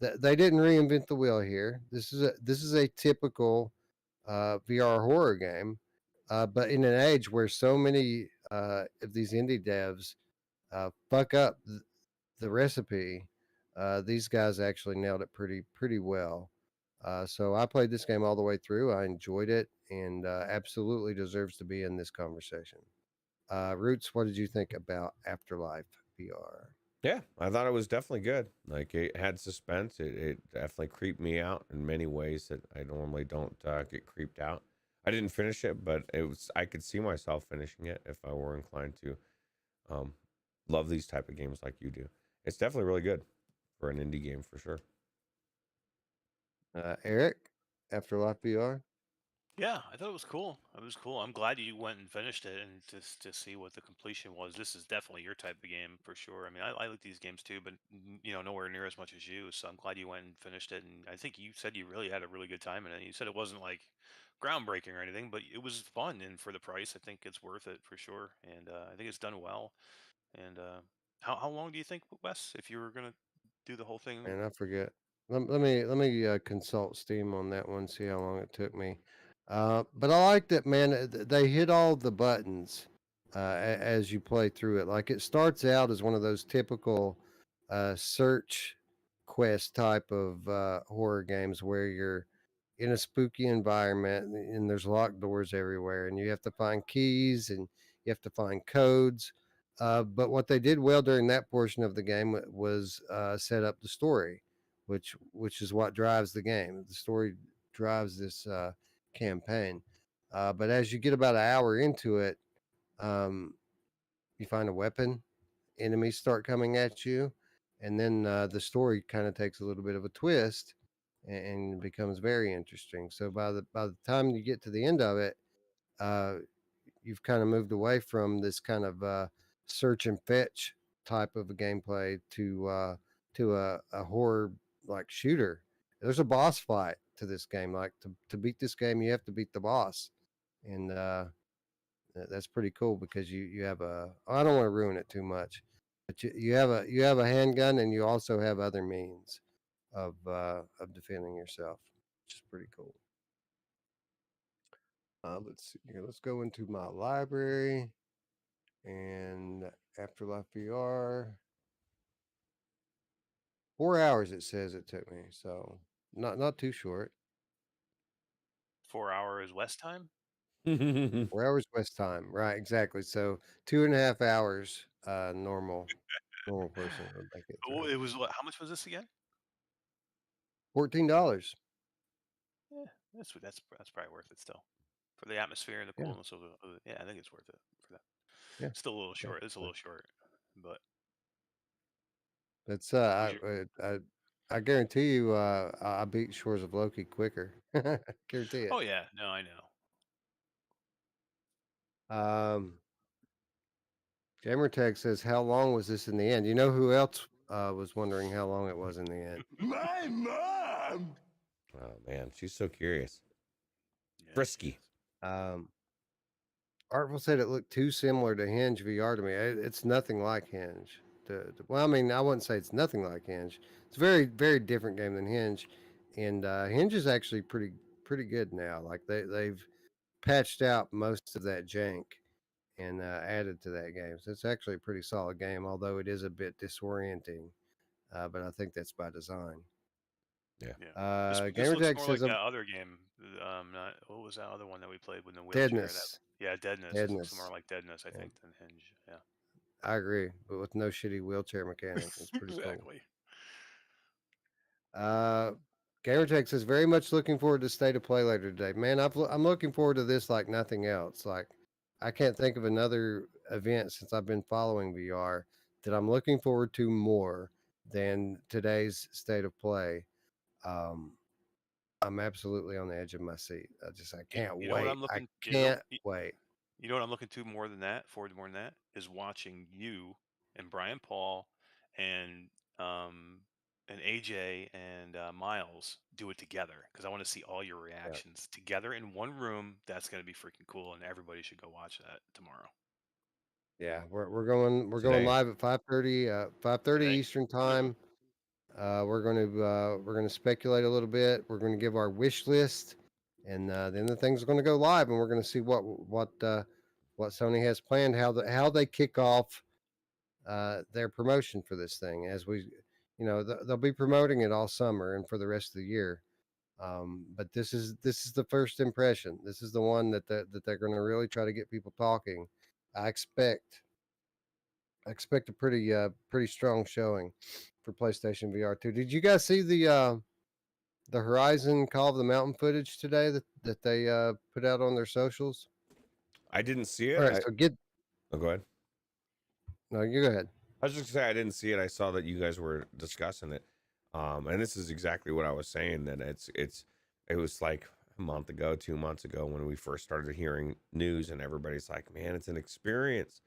they didn't reinvent the wheel here. This is a typical VR horror game, but in an age where so many of these indie devs fuck up the recipe, these guys actually nailed it pretty well. So I played this game all the way through. I enjoyed it, and absolutely deserves to be in this conversation. Roots, what did you think about Afterlife VR? Yeah, I thought it was definitely good. Like it had suspense. It definitely creeped me out in many ways that I normally don't get creeped out. I didn't finish it, but it was I could see myself finishing it if I were inclined to. Um, love these type of games like you do. It's definitely really good for an indie game for sure. Eric, Afterlife VR? Yeah, I thought it was cool. It was cool. I'm glad you went and finished it and to see what the completion was. This is definitely your type of game for sure. I mean, I like these games too, but nowhere near as much as you. So I'm glad you went and finished it. And I think you said you really had a really good time in it. You said it wasn't like groundbreaking or anything, but it was fun. And for the price, I think it's worth it for sure. And I think it's done well. And how long do you think, Wes, if you were gonna do the whole thing? And I forget. Let me consult Steam on that one, see how long it took me. But I like that, man. They hit all the buttons as you play through it. Like it starts out as one of those typical search quest type of horror games where you're in a spooky environment and there's locked doors everywhere, and you have to find keys and you have to find codes. But what they did well during that portion of the game was set up the story, which is what drives the game. The story drives this campaign. But as you get about an hour into it, um, you find a weapon. Enemies start coming at you, and then the story kind of takes a little bit of a twist and becomes very interesting. So by the time you get to the end of it, uh, you've kind of moved away from this kind of search and fetch type of a gameplay to a horror like shooter. There's a boss fight to this game. Like to beat this game, you have to beat the boss, and that's pretty cool because you have a. I don't want to ruin it too much, but you have a handgun and you also have other means of defending yourself, which is pretty cool. Let's see here. Let's go into my library and Afterlife VR. 4 hours it says it took me, so not too short. 4 hours West time. 4 hours West time, right? Exactly. So 2.5 hours. Normal person would make it Oh, through. it was what? How much was this again? $14. Yeah, that's probably worth it still for the atmosphere and the Yeah, coolness of yeah, I think it's worth it for that. yeah, Still a little yeah. short. It's a little short, but That's was your I guarantee you, I beat Shores of Loki quicker. Guarantee it. oh yeah, no, I know. Um, Gamertag says, "How long was this in the end?" You know who else was wondering how long it was in the end? My mom! Oh man, she's so curious. Yeah, she Frisky. is. Artful said it looked too similar to Hinge VR to me. It's nothing like Hinge. Well, I mean, I wouldn't say it's nothing like Hinge. It's a very, very different game than Hinge, and Hinge is actually pretty good now. Like they've patched out most of that jank and added to that game. So it's actually a pretty solid game, although it is a bit disorienting. But I think that's by design. Yeah. Yeah. This looks Gamertag more like says that other game. Not what was that other one that we played with the wheelchair? Deadness. Deadness. This looks more Deadness. like Deadness, I Yeah, think, than Hinge. Yeah. I agree, but with no shitty wheelchair mechanic. It's pretty cool. Exactly. Uh, Gamertag says very much looking forward to State of Play later today. Man, I'm looking forward to this like nothing else. Like I can't think of another event since I've been following VR that I'm looking forward to more than today's State of Play. Um, I'm absolutely on the edge of my seat. I can't You know what wait. I'm I looking. can't wait. You know what I'm looking to more than that. Forward more than that is watching you and Brian Paul and um and AJ and Miles do it together because I want to see all your Yeah. reactions together in one room. That's gonna be freaking cool, and everybody should go watch that tomorrow. Yeah, we're going Today. live at 5:30 5:30 Today. Eastern time. We're gonna speculate a little bit. We're gonna give our wish list, and then the thing's gonna go live, and we're gonna see what Sony has planned, how they kick off their promotion for this thing. As we, they'll be promoting it all summer and for the rest of the year. But this is the first impression. This is the one that they're going to really try to get people talking. I expect a pretty strong showing for PlayStation VR 2. Did you guys see the Horizon Call of the Mountain footage today that they put out on their socials? I didn't see it. All right, so Oh, go ahead. no, you go ahead. I was just gonna say I didn't see it. I saw that you guys were discussing it, and this is exactly what I was saying. That it was like a month ago, 2 months ago when we first started hearing news, and everybody's like, "Man, it's an experience,"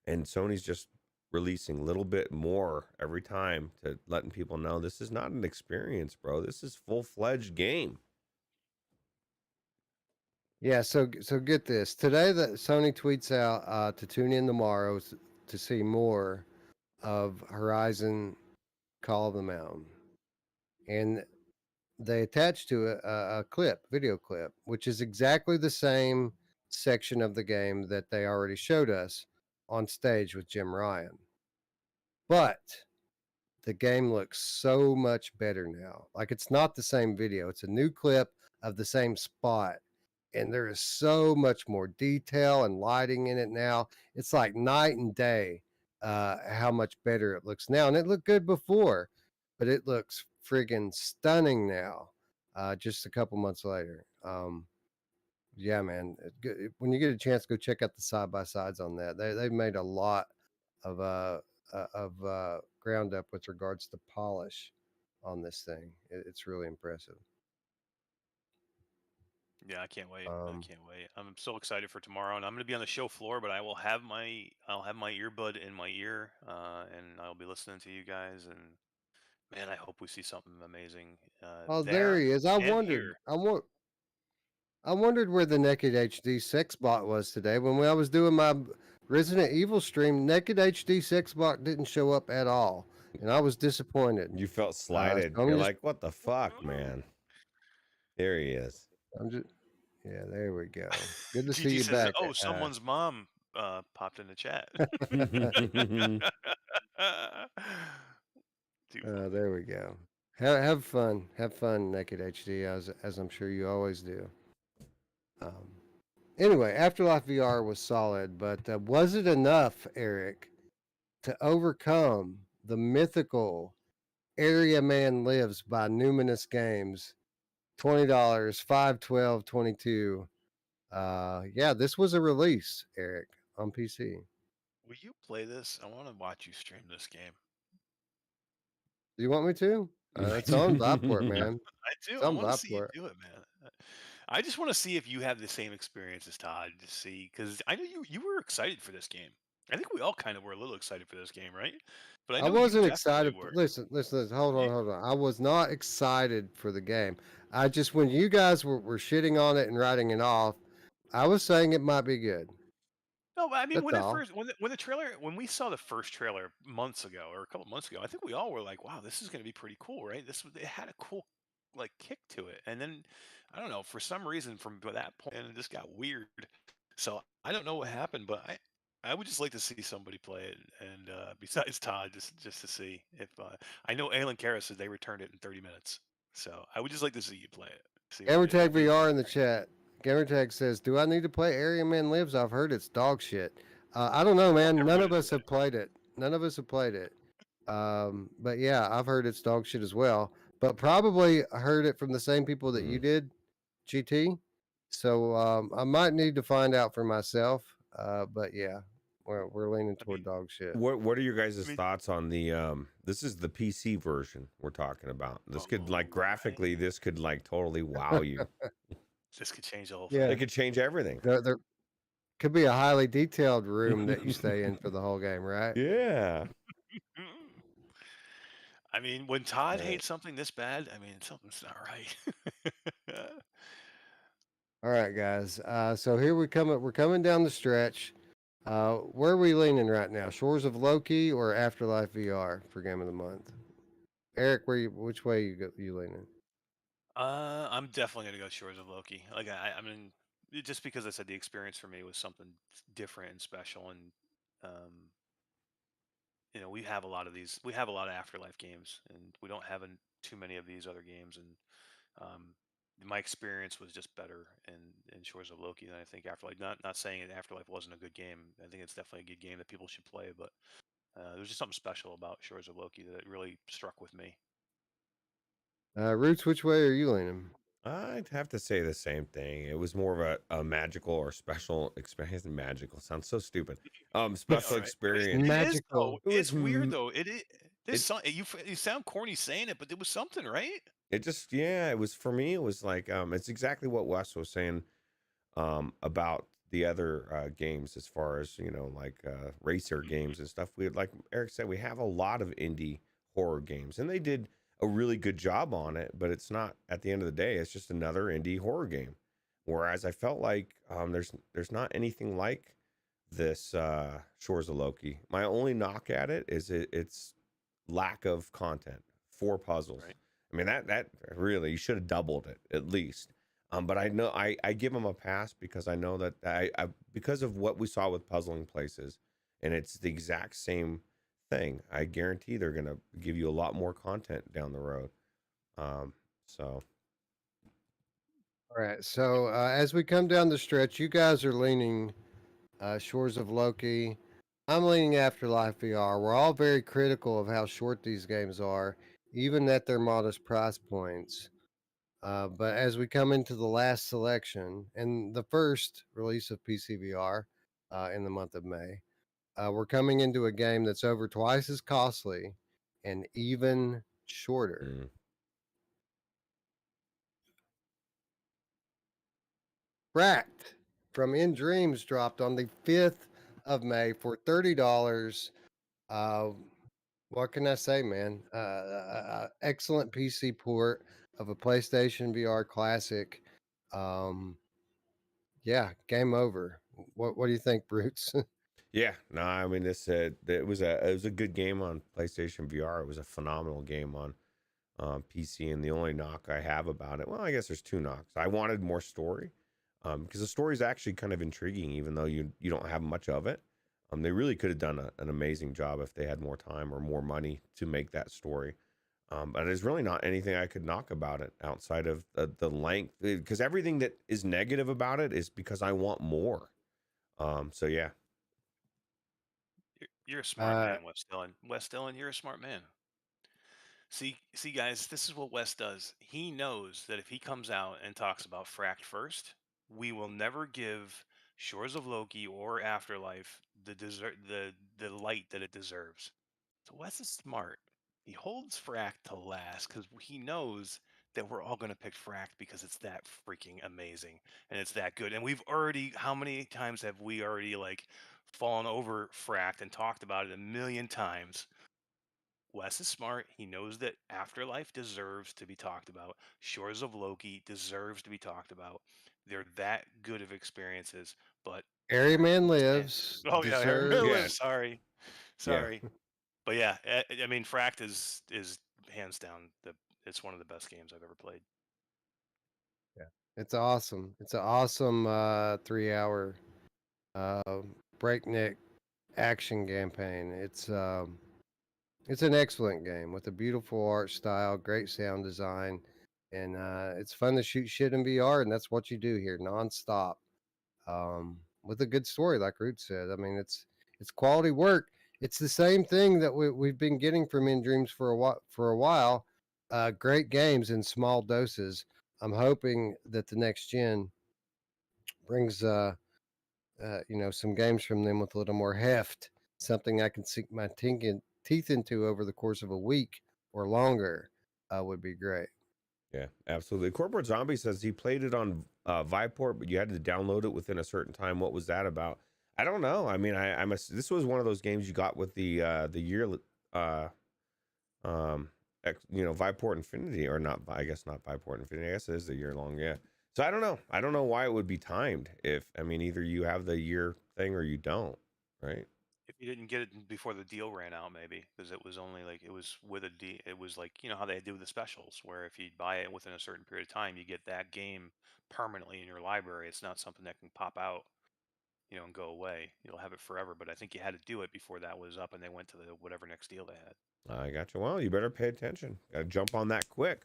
and Sony's just releasing a little bit more every time to letting people know this is not an experience, bro. This is full-fledged game. Yeah, so get this. Today that Sony tweets out to tune in tomorrow to see more of Horizon Call of the Mountain. And they attached to it a video clip, which is exactly the same section of the game that they already showed us on stage with Jim Ryan. But the game looks so much better now. Like it's not the same video, it's a new clip of the same spot. And there is so much more detail and lighting in it now. It's like night and day how much better it looks now. And it looked good before, but it looks friggin' stunning now, just a couple months later. Yeah, man. When you get a chance, go check out the side by sides on that. They've made a lot of ground up with regards to polish on this thing. It's really impressive. Yeah, I can't wait. I Um, can't wait. I'm so excited for tomorrow, and I'm going to be on the show floor, but I'll have my earbud in my ear, and I'll be listening to you guys. And man, I hope we see something amazing oh, there there he is. and here. I wondered where the Naked HD sex bot was today. When I was doing my Resident Evil stream, Naked HD sex bot didn't show up at all, and I was disappointed. You felt slighted. So You're like, what the fuck, man? There he is. I'm just, yeah, there we go. Good to see GT you says, back. "Oh, someone's mom popped in the chat." Too funny. There we go. Have fun, Naked HD, as I'm sure you always do. Anyway, Afterlife VR was solid, but was it enough, Eric, to overcome the mythical Area Man Lives by Numinous Games? $20, 5/12/22. Yeah, this was a release, Eric, on PC. Will you play this? I want to watch you stream this game. Do you want me to? It's on Viveport, man. I do. It's I on want to see you Viveport. do it, man. I just want to see if you have the same experience as Todd to see, because I know you were excited for this game. I think we all kind of were a little excited for this game, right? But I I know you wasn't definitely excited. were. Listen. Hold You- on. I was not excited for the game. I just, when you guys were shitting on it and writing it off, I was saying it might be good. No, but I mean, That's when it all. first, when we saw the first trailer months ago or a couple months ago, I think we all were like, "Wow, this is going to be pretty cool, right?" It had a cool like kick to it, and then I don't know, for some reason from that point, and it just got weird. So I don't know what happened, but I would just like to see somebody play it, and besides Todd, just to see if I know Alan Kara said they returned it in 30 minutes, so I would just like to see you play it. See Gamertag if you VR in the chat. Gamertag says, "Do I need to play Area Man Lives? I've heard it's dog shit." I don't know, man. None of Everybody us have played it. None of us have played it. But yeah, I've heard it's dog shit as well. But probably heard it from the same people that you Mhm. did, GT. So I might need to find out for myself. But yeah, we're leaning I toward mean, dog shit. What are your I guys' mean, thoughts on the this is the PC version we're talking about. This could like oh, graphically, right. this could like totally wow you. This could change the whole Yeah, It thing. could change everything. there could be a highly detailed room that you stay in for the whole game, right? Yeah. Mm. I mean, when Todd Right. hates something this bad, I mean, something's not right. All right, guys. So here we come. We're coming down the stretch. Where are we leaning right now? Shores of Loki or Afterlife VR for Game of the Month? Eric, which way you leaning? I'm definitely gonna go Shores of Loki. Like I mean, just because I said the experience for me was something different and special, and um, we have a lot of these. We have a lot of Afterlife games, and we don't have too many of these other games. And um, my experience was just better in Shores of Loki than I think Afterlife. Not saying that Afterlife wasn't a good game. I think it's definitely a good game that people should play, but there's just something special about Shores of Loki that really struck with me. Roots, which way are you leaning? I'd have to say the same thing. It was more of a magical or special experience. Magical sounds so stupid. I know, Special right? But experience. it is though. Magical. It was It's weird though. There's it some. You sound corny saying it, but there was something, right? it just yeah, it was for me it was like it's exactly what Wes was saying about the other games as far as, like racer games and stuff. We had, like Eric said, we have a lot of indie horror games and they did a really good job on it, but it's not at the end of the day, it's just another indie horror game. Whereas I felt like there's not anything like this Shores of Loki. My only knock at it is its lack of content, 4 puzzles. Right. I mean that really you should have doubled it at least. But I know I give them a pass because I know that I because of what we saw with Puzzling Places, and it's the exact same thing. I guarantee they're gonna give you a lot more content down the road. So All right. So as we come down the stretch, you guys are leaning Shores of Loki. I'm leaning Afterlife VR. We're all very critical of how short these games are, even at their modest price points. But as we come into the last selection and the first release of PCVR in the month of May, we're coming into a game that's over twice as costly and even shorter. mm, Fracked from In Dreams dropped on the 5th of May for $30. Uh, what can I say, man? Excellent PC port of a PlayStation VR classic. Um, yeah, game over. What do you think, Brutes? yeah, no, I mean this it was a good game on PlayStation VR. It was a phenomenal game on PC, and the only knock I have about it, well, I guess there's 2 knocks. I wanted more story, because the story is actually kind of intriguing, even though you don't have much of it. They really could have done an amazing job if they had more time or more money to make that story. But there's really not anything I could knock about it outside of the length, because everything that is negative about it is because I want more. So yeah, You're a smart uh, man, Wes Dillon. Wes Dillon, you're a smart man. See, guys, this is what Wes does. He knows that if he comes out and talks about Fracked first, we will never give Shores of Loki or Afterlife the light that it deserves. So Wes is smart. He holds Fracked to last because he knows that we're all going to pick Fracked because it's that freaking amazing and it's that good. And we've already, how many times have we already like fallen over Fracked and talked about it a million times? Wes is smart. He knows that Afterlife deserves to be talked about. Shores of Loki deserves to be talked about. They're that good of experiences, but Airyman eh, lives oh yeah, Harry Miller Yeah. lives. Sorry, Yeah. sorry, but yeah, I mean, Fracked is hands down it's one of the best games I've ever played. Yeah, it's awesome. It's an awesome 3 hour uh, breakneck action campaign. It's an excellent game with a beautiful art style, great sound design, and it's fun to shoot shit in VR, and that's what you do here, nonstop, with a good story, like Root said. I mean, it's quality work. It's the same thing that we've been getting from In Dreams for a while. Great games in small doses. I'm hoping that the next gen brings some games from them with a little more heft, something I can sink my teeth into over the course of a week or longer, would be great. Yeah, absolutely. Corporate Zombie says he played it on Viport, but you had to download it within a certain time. What was that about? I don't know. I mean, this was one of those games you got with the year, uh, Viport Infinity, or not. I guess not Viport Infinity. I guess it is a year long. Yeah. So I don't know. I don't know why it would be timed. Either you have the year thing or you don't, right? If you didn't get it before the deal ran out, maybe because it was only like it was with a deal. It was like how they do the specials, where if you buy it within a certain period of time, you get that game permanently in your library. It's not something that can pop out, and go away. You'll have it forever. But I think you had to do it before that was up, and they went to the whatever next deal they had. I got you. Well, you better pay attention. Got to jump on that quick.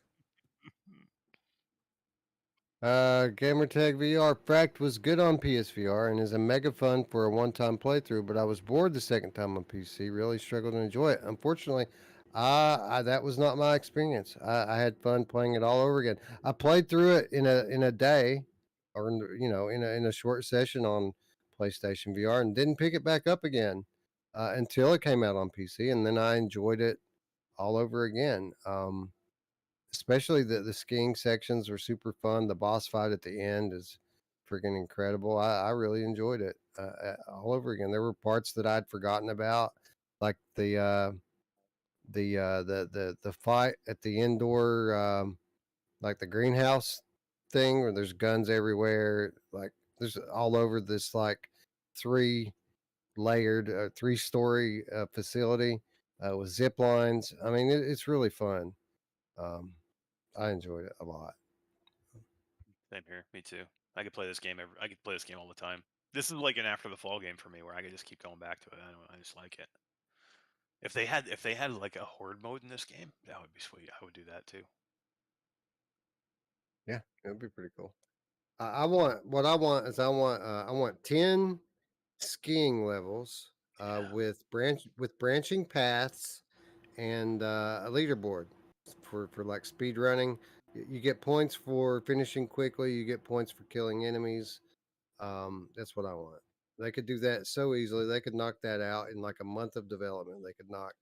Gamertag VR Fracked was good on PSVR and is a mega fun for a one-time playthrough, but I was bored the second time on PC. Really struggled to enjoy it. Unfortunately, that was not my experience. I had fun playing it all over again. I played through it in a day, or in a short session on PlayStation VR, and didn't pick it back up again until it came out on PC, and then I enjoyed it all over again. Especially the skiing sections were super fun. The boss fight at the end is freaking incredible. I really enjoyed it all over again. There were parts that I'd forgotten about, like the fight at the indoor, like the greenhouse thing, where there's guns everywhere. Like there's all over this like three layered, 3-story facility with zip lines. I mean, it's really fun. Um, I enjoyed it a lot. Same here. Me too. I could play this game. I could play this game all the time. This is like an after the fall game for me, where I could just keep going back to it. I just like it. If they had like a horde mode in this game, that would be sweet. I would do that too. Yeah, it would be pretty cool. I want what I want is I want 10 skiing levels Yeah. with branching paths and a leaderboard for like speed running. You get points for finishing quickly. You get points for killing enemies. That's what I want. They could do that so easily. They could knock that out in like a month of development. They could knock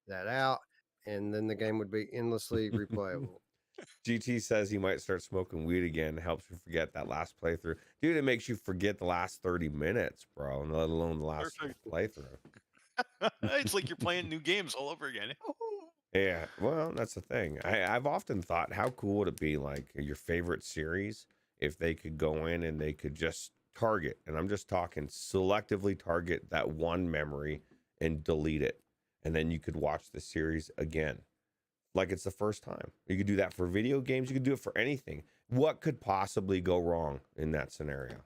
that out, and then the game would be endlessly replayable. GT says he might start smoking weed again. Helps you forget that last playthrough. Dude, it makes you forget the last 30 minutes, bro, and let alone the last Perfect. playthrough. It's like you're playing new games all over again. Yeah, well, that's the thing. I've often thought, how cool would it be, like your favorite series, if they could go in and they could just target, and I'm just talking selectively target that one memory and delete it, and then you could watch the series again like it's the first time. You could do that for video games. You could do it for anything. What could possibly go wrong in that scenario?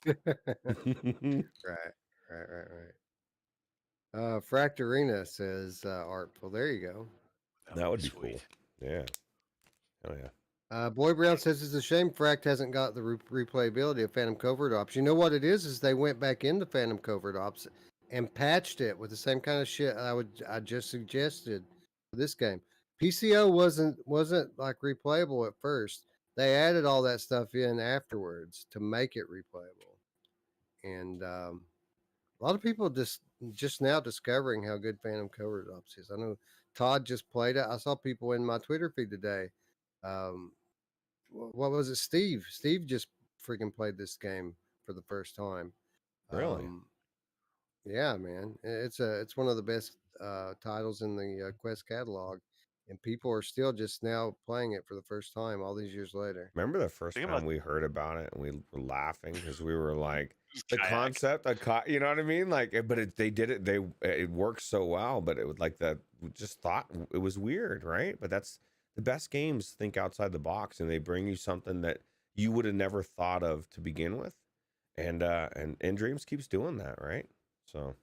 Right. Fracked Arena says Artful. There you go. That would be sweet. cool. Yeah. Oh yeah. Boy Brown says it's a shame Fracked hasn't got the replayability of Phantom Covert Ops. You know what it is they went back into Phantom Covert Ops and patched it with the same kind of shit I just suggested for this game. PCO wasn't like replayable at first. They added all that stuff in afterwards to make it replayable, and a lot of people just now discovering how good Phantom Covert Ops is. I know Todd just played it. I saw people in my Twitter feed today. What was it? Steve just freaking played this game for the first time. Really? Yeah, man. It's one of the best titles in the Quest catalog, and people are still just now playing it for the first time all these years later. Remember the first Think time about we heard about it and we were laughing because we were like, the kayak. concept, you know what I mean? Like, but they did it. It worked so well, but it was like that. We just thought it was weird, right? But that's the best games. Think outside the box, and they bring you something that you would have never thought of to begin with. And Dreams keeps doing that, right? So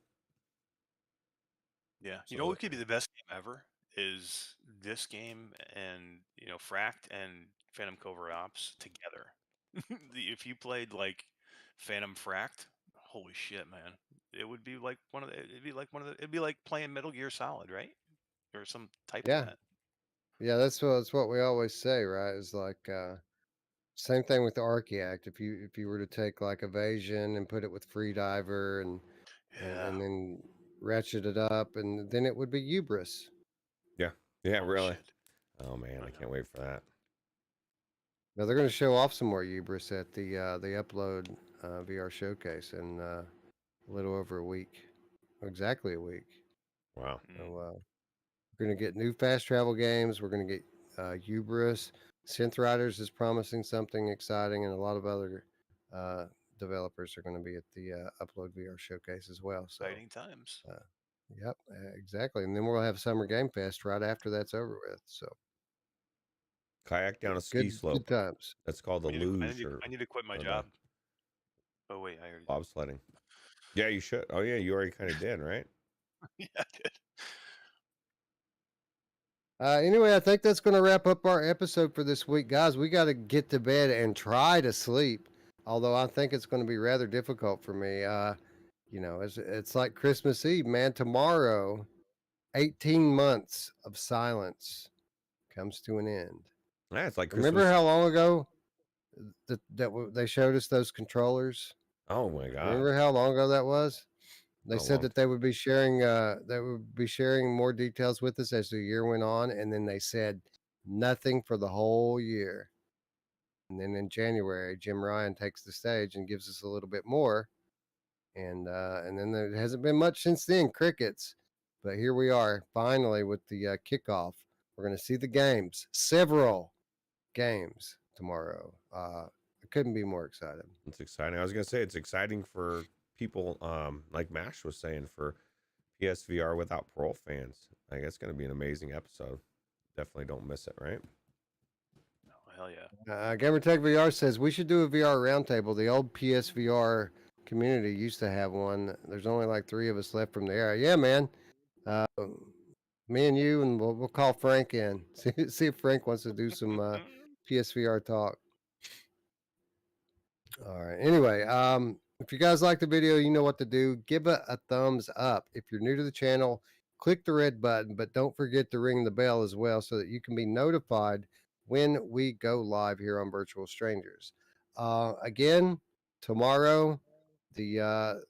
Yeah, you know what could be the best game ever is this game and Fracked and Phantom Covert Ops together. If you played like Phantom Fracked, holy shit, man! It would be like it'd be like playing Metal Gear Solid, right? Or some type of Yeah, that. yeah, that's what we always say, right? Is like same thing with the Archaeact. If you were to take like Evasion and put it with Freediver Yeah. and then ratchet it up, and then it would be Hubris. yeah, Holy really. shit. Oh man, I can't wait for that. Now they're going to show off some more Hubris at the Upload VR showcase in a little over a week, exactly a week. Wow. So we're going to get new fast travel games. We're going to get Hubris. Synth Riders is promising something exciting, and a lot of other developers are going to be at the Upload VR showcase as well. So, Exciting times. Yep, exactly. And then we'll have Summer Game Fest right after that's over with. So Kayak down a ski slope. good times. That's called the luge. I need to quit my or the job. Oh wait, I already. bobsledding. Yeah, you should. Oh yeah, you already kind of did, right? Yeah, I did. Anyway, I think that's going to wrap up our episode for this week, guys. We got to get to bed and try to sleep. Although I think it's going to be rather difficult for me. It's like Christmas Eve, man. Tomorrow, 18 months of silence comes to an end. Yeah, it's like Remember Christmas. how long ago they showed us those controllers? Oh my god. Remember how long ago that was? They A said long that they would be sharing more details with us as the year went on, and then they said nothing for the whole year. And then in January, Jim Ryan takes the stage and gives us a little bit more. And then there hasn't been much since then, crickets. But here we are, finally, with the kickoff. We're going to see the games, several games tomorrow. I couldn't be more excited. It's exciting. I was gonna say it's exciting for people, like Mash was saying, for PSVR without parole fans. I guess it's gonna be an amazing episode. Definitely don't miss it, right? Oh, hell yeah. Gamertech VR says we should do a VR roundtable. The old PSVR community used to have one. There's only like 3 of us left from the era. Yeah, man. Me and you, and we'll call Frank in. See if Frank wants to do some PSVR talk. All right. Anyway, if you guys like the video, you know what to do. Give it a thumbs up. If you're new to the channel, click the red button, but don't forget to ring the bell as well so that you can be notified when we go live here on Virtual Strangers. Again, tomorrow, the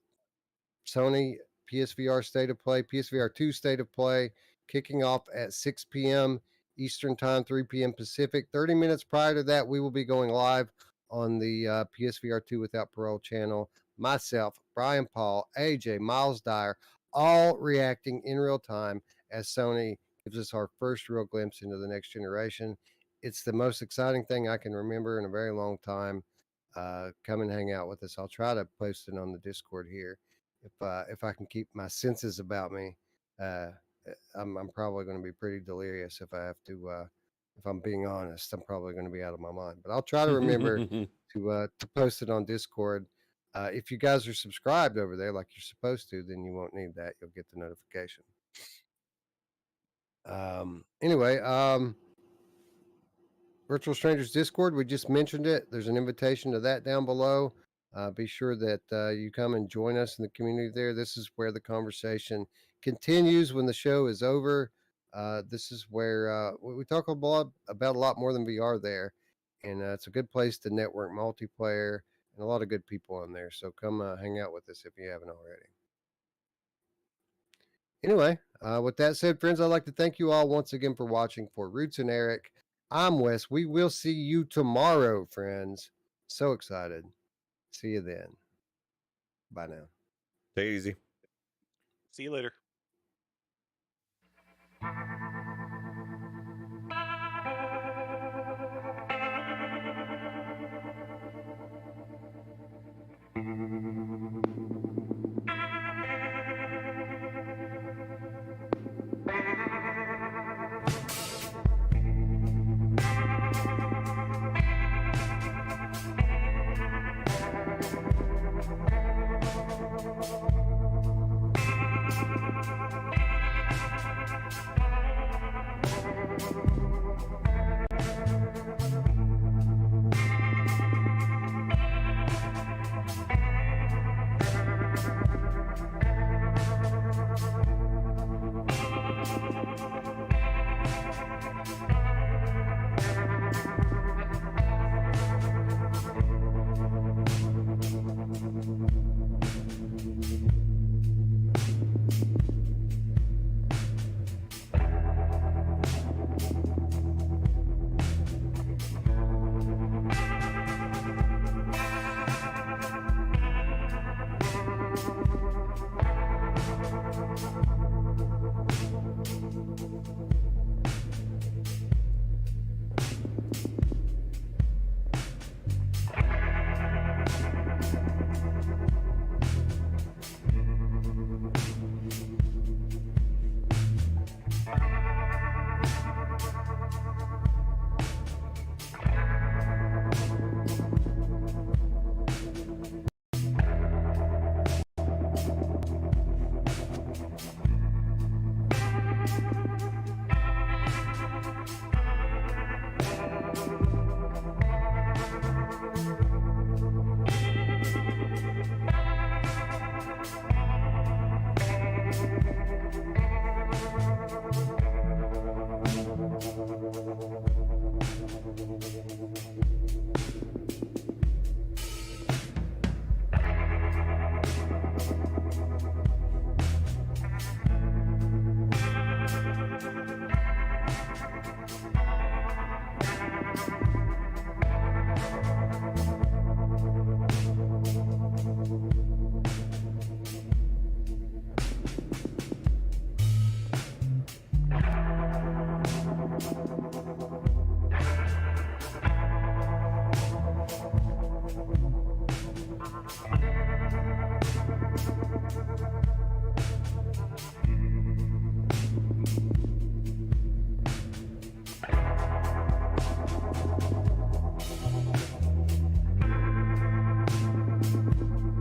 Sony PSVR State of Play, PSVR 2 State of Play, kicking off at 6 p.m. Eastern Time, 3 p.m. Pacific. 30 minutes prior to that, we will be going live on the PSVR 2 Without Parole channel. Myself, Brian Paul, AJ, Miles Dyer, all reacting in real time as Sony gives us our first real glimpse into the next generation. It's the most exciting thing I can remember in a very long time. Come and hang out with us. I'll try to post it on the Discord here if I can keep my senses about me. I'm probably going to be pretty delirious if I have to. If I'm being honest, I'm probably going to be out of my mind. But I'll try to remember to post it on Discord. If you guys are subscribed over there like you're supposed to, then you won't need that. You'll get the notification. Anyway, Virtual Strangers Discord, we just mentioned it. There's an invitation to that down below. Be sure that you come and join us in the community there. This is where the conversation continues when the show is over. This is where we talk about a lot more than VR there. And it's a good place to network multiplayer and a lot of good people on there. So come hang out with us if you haven't already. Anyway, with that said, friends, I'd like to thank you all once again for watching. For Roots and Eric, I'm Wes. We will see you tomorrow, friends. So excited. See you then. Bye now. Take it easy. See you later.